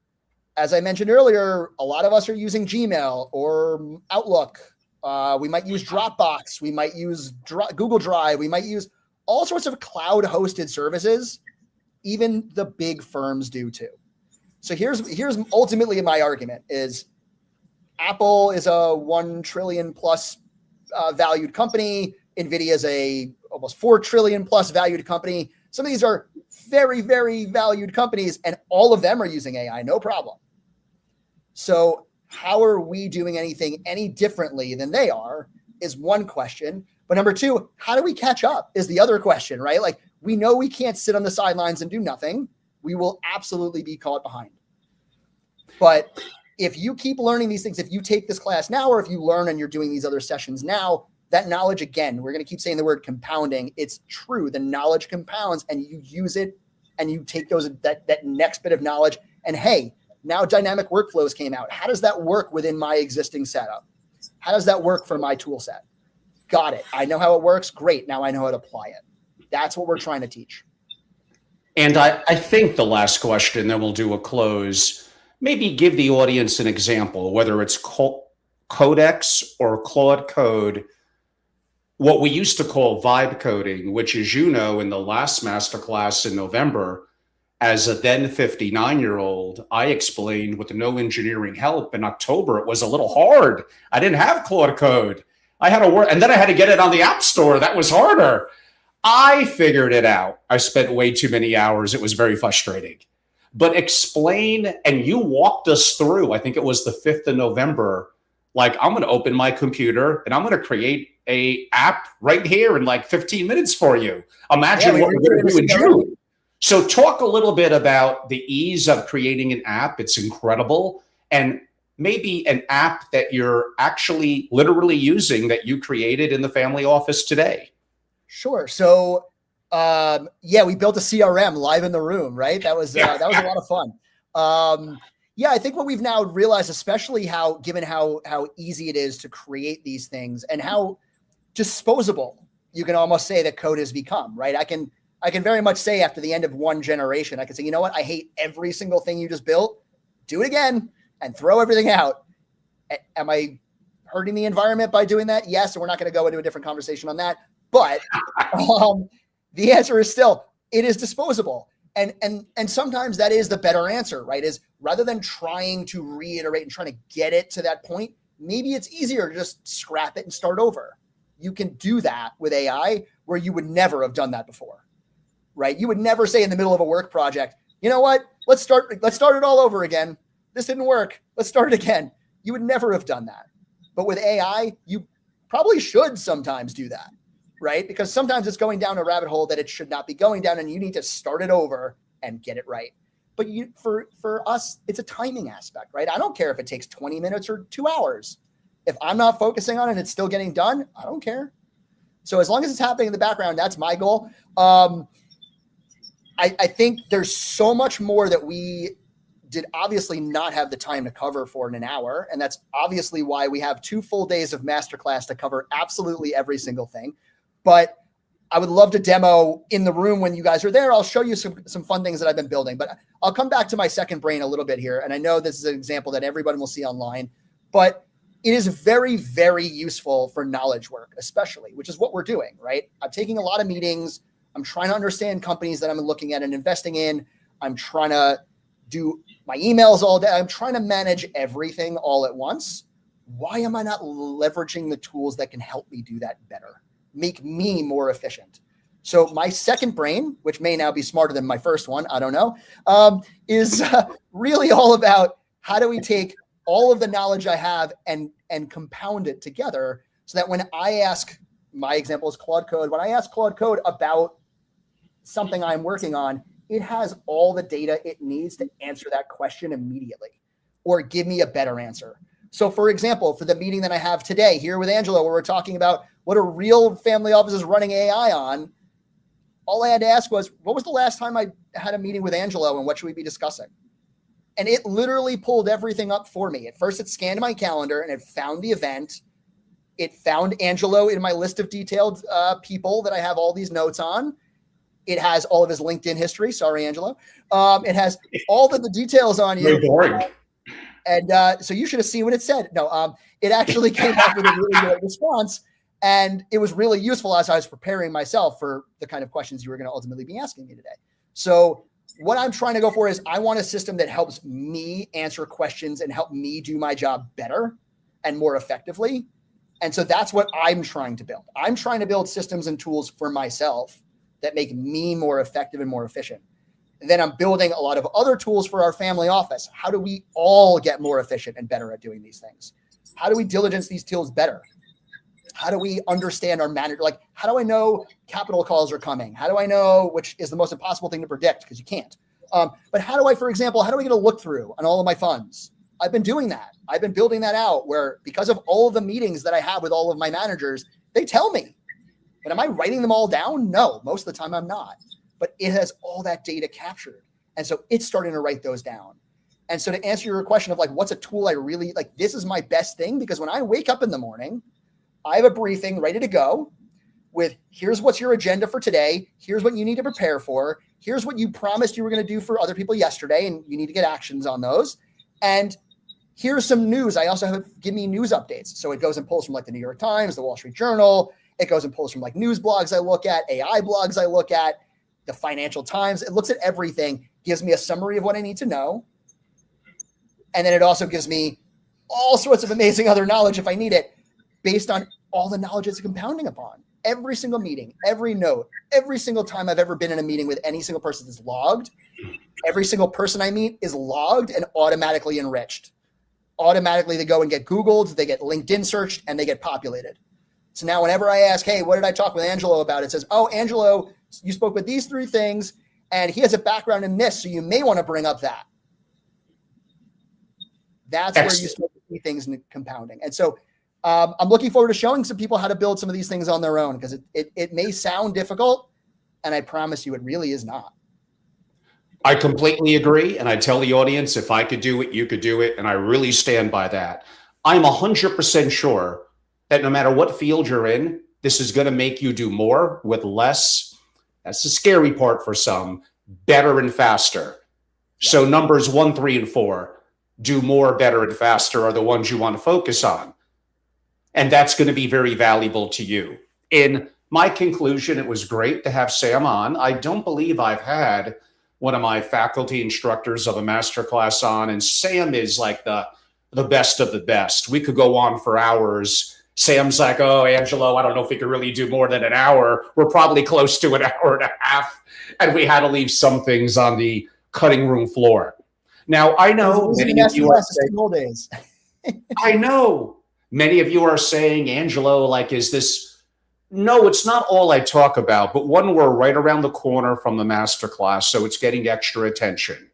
as I mentioned earlier, a lot of us are using Gmail or Outlook. We might use Dropbox. We might use Google Drive. We might use all sorts of cloud-hosted services. Even the big firms do too. So here's ultimately my argument is Apple is a 1 trillion plus valued company. NVIDIA is a almost 4 trillion plus valued company. Some of these are very, very valued companies, and all of them are using AI, no problem. So how are we doing anything any differently than they are is one question. But number two, how do we catch up is the other question, right? Like, we know we can't sit on the sidelines and do nothing. We will absolutely be caught behind. But if you keep learning these things, if you take this class now, or if you learn and you're doing these other sessions now, that knowledge, again, we're going to keep saying the word compounding. It's true. The knowledge compounds, and you use it, and you take that next bit of knowledge, and hey, now dynamic workflows came out. How does that work within my existing setup? How does that work for my tool set? Got it. I know how it works. Great. Now I know how to apply it. That's what we're trying to teach. And I think the last question, then we'll do a close. Maybe give the audience an example, whether it's Codex or Claude Code, what we used to call vibe coding, which, as you know, in the last masterclass in November, as a then 59-year-old, I explained with no engineering help in October, it was a little hard. I didn't have Claude Code. I had to work, and then I had to get it on the App Store. That was harder. I figured it out. I spent way too many hours. It was very frustrating. But explain, and you walked us through, I think it was the 5th of November, like, I'm going to open my computer and I'm going to create a app right here in like 15 minutes for you. Imagine what we're going to do in June. So talk a little bit about the ease of creating an app. It's incredible. And maybe an app that you're actually literally using that you created in the family office today. Sure. So, we built a CRM live in the room, right? That was a lot of fun. I think what we've now realized, especially given how easy it is to create these things and how disposable you can almost say that code has become, right? I can very much say after the end of one generation, I can say, you know what? I hate every single thing you just built. Do it again and throw everything out. Am I hurting the environment by doing that? Yes. And we're not going to go into a different conversation on that. But the answer is still, it is disposable. And sometimes that is the better answer, right? Is rather than trying to reiterate and trying to get it to that point, maybe it's easier to just scrap it and start over. You can do that with AI where you would never have done that before, right? You would never say in the middle of a work project, you know what? Let's start it all over again. This didn't work. Let's start it again. You would never have done that. But with AI, you probably should sometimes do that, right? Because sometimes it's going down a rabbit hole that it should not be going down, and you need to start it over and get it right. But for us, it's a timing aspect, right? I don't care if it takes 20 minutes or 2 hours. If I'm not focusing on it and it's still getting done, I don't care. So as long as it's happening in the background, that's my goal. I think there's so much more that we did obviously not have the time to cover for in an hour. And that's obviously why we have 2 full days of masterclass to cover absolutely every single thing. But I would love to demo in the room when you guys are there. I'll show you some fun things that I've been building, but I'll come back to my second brain a little bit here. And I know this is an example that everybody will see online, but it is very, very useful for knowledge work, especially, which is what we're doing, right? I'm taking a lot of meetings. I'm trying to understand companies that I'm looking at and investing in. I'm trying to do my emails all day. I'm trying to manage everything all at once. Why am I not leveraging the tools that can help me do that better? Make me more efficient. So my second brain, which may now be smarter than my first one, I don't know, is really all about how do we take all of the knowledge I have and compound it together so that when I ask, my example is Claude Code, when I ask Claude Code about something I'm working on, it has all the data it needs to answer that question immediately or give me a better answer. So for example, for the meeting that I have today here with Angelo, where we're talking about what a real family office is running AI on, all I had to ask was, what was the last time I had a meeting with Angelo and what should we be discussing? And it literally pulled everything up for me. At first, it scanned my calendar and it found the event. It found Angelo in my list of detailed people that I have all these notes on. It has all of his LinkedIn history. Sorry, Angelo. It has all of the details on you. Very boring. And so you should have seen what it said. No, it actually came up with a really good response. And it was really useful as I was preparing myself for the kind of questions you were going to ultimately be asking me today. So what I'm trying to go for is I want a system that helps me answer questions and help me do my job better and more effectively. And so that's what I'm trying to build. I'm trying to build systems and tools for myself that make me more effective and more efficient. And then I'm building a lot of other tools for our family office. How do we all get more efficient and better at doing these things? How do we diligence these tools better? How do we understand our manager? Like, how do I know capital calls are coming? How do I know which is the most impossible thing to predict? Because you can't. But how do I, for example, how do I get a look through on all of my funds? I've been doing that. I've been building that out where because of all of the meetings that I have with all of my managers, they tell me. But am I writing them all down? No, most of the time I'm not. But it has all that data captured. And so it's starting to write those down. And so to answer your question of like, what's a tool I really like, this is my best thing, because when I wake up in the morning, I have a briefing ready to go with here's what's your agenda for today. Here's what you need to prepare for. Here's what you promised you were going to do for other people yesterday, and you need to get actions on those. And here's some news. I also have give me news updates. So it goes and pulls from like the New York Times, the Wall Street Journal. It goes and pulls from like news blogs I look at, AI blogs I look at, the Financial Times. It looks at everything, gives me a summary of what I need to know. And then it also gives me all sorts of amazing other knowledge if I need it, based on all the knowledge it's compounding upon. Every single meeting, every note, every single time I've ever been in a meeting with any single person that's logged, every single person I meet is logged and automatically enriched. Automatically, they go and get Googled, they get LinkedIn searched, and they get populated. So now whenever I ask, hey, what did I talk with Angelo about? It says, oh, Angelo, you spoke with these 3 things, and he has a background in this, so you may want to bring up that. That's where you start to see things in compounding. And so I'm looking forward to showing some people how to build some of these things on their own, because it may sound difficult, and I promise you it really is not. I completely agree. And I tell the audience, if I could do it, you could do it. And I really stand by that. I'm 100% sure that no matter what field you're in, This is going to make you do more with less. That's the scary part for some. Better and faster. So numbers 1, 3, and 4, do more, better, and faster, are the ones you want to focus on. And that's going to be very valuable to you. In my conclusion, it was great to have Sam on. I don't believe I've had one of my faculty instructors of a masterclass on, and Sam is like the best of the best. We could go on for hours. Sam's like, oh, Angelo, I don't know if we could really do more than an hour. We're probably close to an hour and a half. And we had to leave some things on the cutting room floor. Now, I know many of you are saying, I know many of you are saying, Angelo, like, is this? No, it's not all I talk about, but one, we're right around the corner from the masterclass, so it's getting extra attention.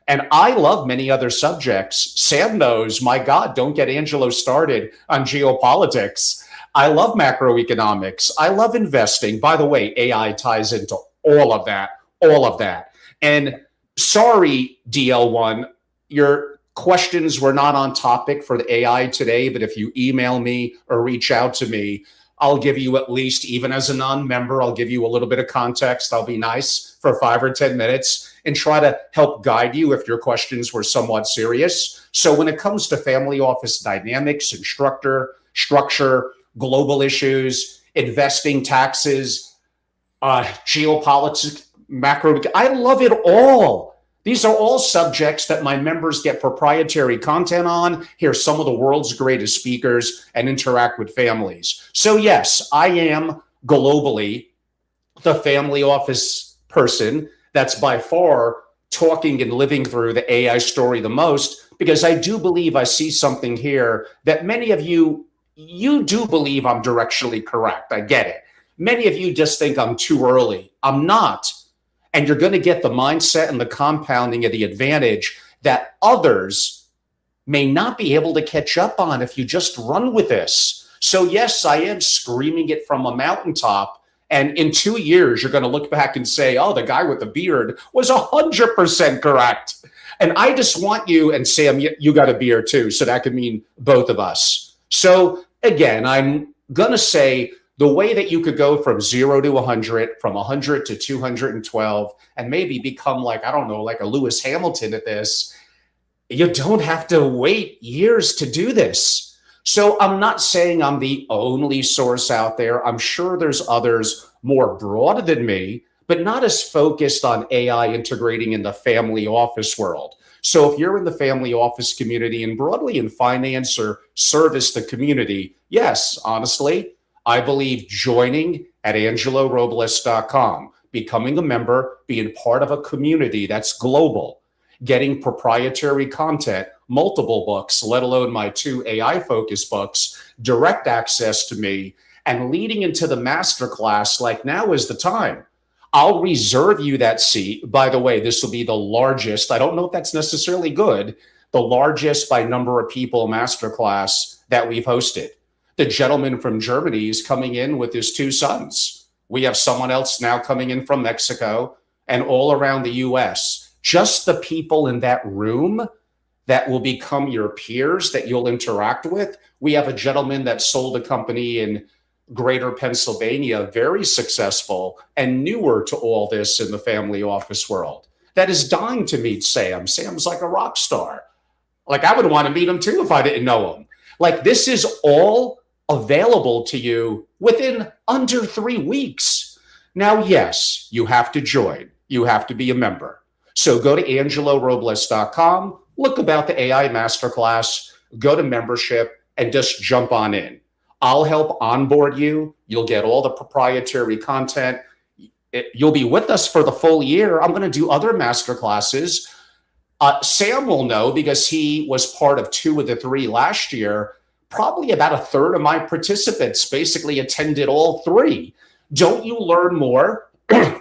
And I love many other subjects. Sam knows, my God, don't get Angelo started on geopolitics. I love macroeconomics. I love investing. By the way, AI ties into all of that. And sorry, DL1, your questions were not on topic for the AI today, but if you email me or reach out to me, I'll give you at least, even as a non-member, I'll give you a little bit of context. I'll be nice for 5 or 10 minutes and try to help guide you if your questions were somewhat serious. So when it comes to family office dynamics and structure, global issues, investing, taxes, geopolitics, macro, I love it all. These are all subjects that my members get proprietary content on, hear some of the world's greatest speakers, and interact with families. So yes, I am globally the family office person that's by far talking and living through the AI story the most, because I do believe I see something here that many of you do believe I'm directionally correct. I get it. Many of you just think I'm too early. I'm not. And you're going to get the mindset and the compounding of the advantage that others may not be able to catch up on if you just run with this. So yes, I am screaming it from a mountaintop. And in 2 years, you're going to look back and say, oh, the guy with the beard was 100% correct. And I just want you, and Sam, you got a beard too, so that could mean both of us. So again, I'm going to say, the way that you could go from 0 to 100, from 100 to 212, and maybe become like, I don't know, like a Lewis Hamilton at this, you don't have to wait years to do this. So I'm not saying I'm the only source out there. I'm sure there's others more broad than me, but not as focused on AI integrating in the family office world. So if you're in the family office community and broadly in finance or service the community, yes, honestly, I believe joining at angelorobles.com, becoming a member, being part of a community that's global, getting proprietary content, multiple books, let alone my 2 AI-focused books, direct access to me, and leading into the masterclass, like now is the time. I'll reserve you that seat. By the way, this will be the largest, I don't know if that's necessarily good, the largest by number of people masterclass that we've hosted. The gentleman from Germany is coming in with his 2 sons. We have someone else now coming in from Mexico and all around the US. Just the people in that room that will become your peers that you'll interact with. We have a gentleman that sold a company in Greater Pennsylvania, very successful and newer to all this in the family office world, that is dying to meet Sam. Sam's like a rock star. Like, I would want to meet him too if I didn't know him. Like, this is all available to you within under 3 weeks. Now, yes, you have to join. You have to be a member. So go to angelorobles.com, look about the AI Masterclass, go to membership, and just jump on in. I'll help onboard you. You'll get all the proprietary content. You'll be with us for the full year. I'm going to do other masterclasses. Sam will know because he was part of 2 of the 3 last year. Probably about a third of my participants basically attended all 3. Don't you learn more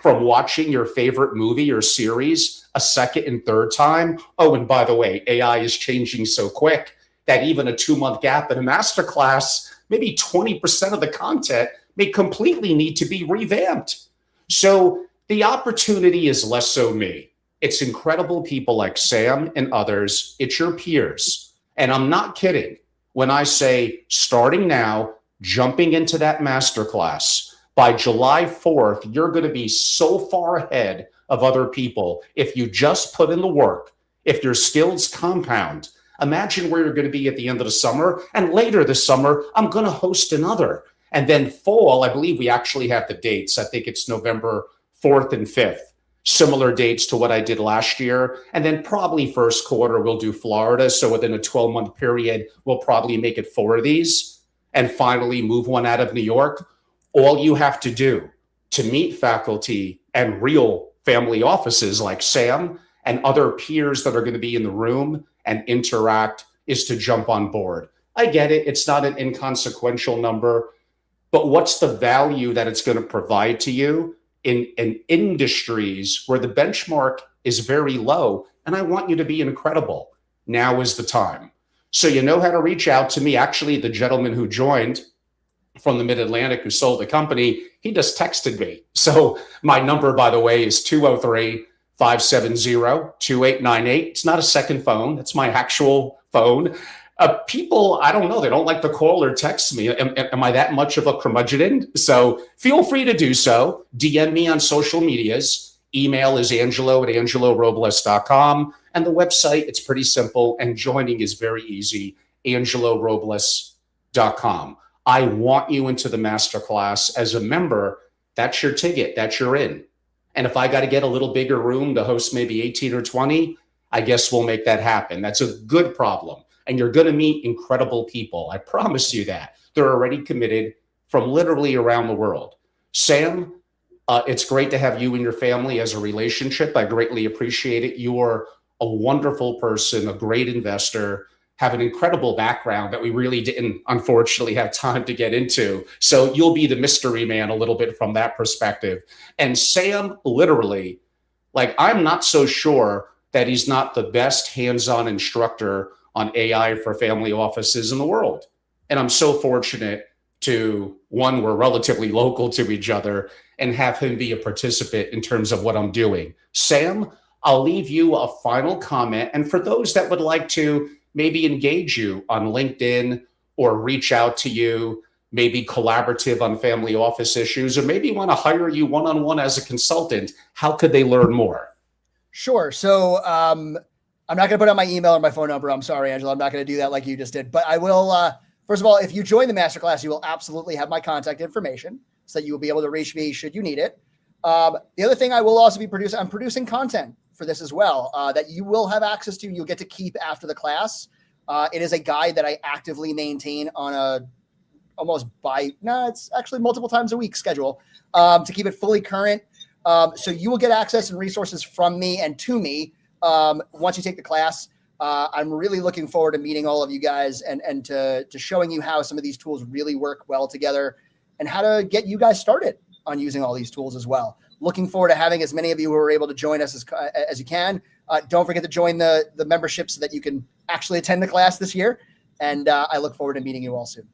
from watching your favorite movie or series a second and third time? Oh, and by the way, AI is changing so quick that even a 2-month gap in a masterclass, maybe 20% of the content may completely need to be revamped. So the opportunity is less so me. It's incredible people like Sam and others. It's your peers. And I'm not kidding when I say, starting now, jumping into that masterclass. By July 4th, you're going to be so far ahead of other people if you just put in the work, if your skills compound. Imagine where you're going to be at the end of the summer. And later this summer, I'm going to host another. And then fall, I believe we actually have the dates. I think it's November 4th and 5th. Similar dates to what I did last year. And then probably first quarter, we'll do Florida. So within a 12-month period, we'll probably make it 4 of these. And finally, move one out of New York. All you have to do to meet faculty and real family offices like Sam and other peers that are going to be in the room and interact is to jump on board. I get it. It's not an inconsequential number, but what's the value that it's going to provide to you in industries where the benchmark is very low? And I want you to be incredible. Now is the time. So you know how to reach out to me. Actually, the gentleman who joined from the Mid-Atlantic who sold the company, he just texted me. So my number, by the way, is 203-570-2898. It's not a second phone. It's my actual phone. People, I don't know, they don't like to call or text me. Am I that much of a curmudgeon? So feel free to do so. DM me on social medias. Email is angelo@angelorobles.com. And the website, it's pretty simple. And joining is very easy, angelorobles.com. I want you into the masterclass as a member. That's your ticket. That's your in. And if I got to get a little bigger room to host maybe 18 or 20, I guess we'll make that happen. That's a good problem. And you're going to meet incredible people. I promise you that. They're already committed from literally around the world. Sam, it's great to have you and your family as a relationship. I greatly appreciate it. You are a wonderful person, a great investor, have an incredible background that we really didn't, unfortunately, have time to get into. So you'll be the mystery man a little bit from that perspective. And Sam, literally, like, I'm not so sure that he's not the best hands-on instructor on AI for family offices in the world. And I'm so fortunate to, one, we're relatively local to each other, and have him be a participant in terms of what I'm doing. Sam, I'll leave you a final comment. And for those that would like to maybe engage you on LinkedIn or reach out to you, maybe collaborative on family office issues, or maybe want to hire you one-on-one as a consultant, how could they learn more? Sure. So I'm not going to put out my email or my phone number. I'm sorry, Angela. I'm not going to do that like you just did. But I will, first of all, if you join the masterclass, you will absolutely have my contact information so that you will be able to reach me should you need it. The other thing I will also be producing, I'm producing content for this as well, that you will have access to, you'll get to keep after the class. It is a guide that I actively maintain on a it's actually multiple times a week schedule to keep it fully current. So you will get access and resources from me and to me once you take the class. I'm really looking forward to meeting all of you guys and to showing you how some of these tools really work well together and how to get you guys started on using all these tools as well. Looking forward to having as many of you who are able to join us as you can. Don't forget to join the membership so that you can actually attend the class this year. And I look forward to meeting you all soon.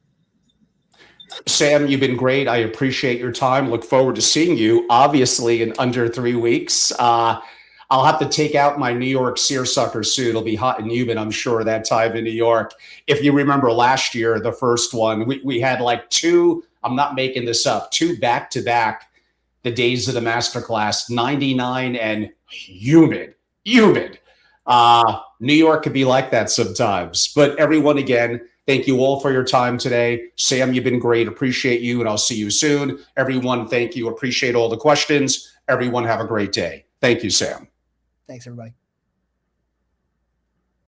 Sam, you've been great. I appreciate your time. Look forward to seeing you, obviously, in under 3 weeks. I'll have to take out my New York seersucker suit. It'll be hot and humid, I'm sure, that time in New York. If you remember last year, the first one, we had like 2, I'm not making this up, 2 back-to-back, the days of the masterclass, 99 and humid. New York could be like that sometimes. But everyone, again, thank you all for your time today. Sam, you've been great. Appreciate you, and I'll see you soon. Everyone, thank you. Appreciate all the questions. Everyone, have a great day. Thank you, Sam. Thanks, everybody.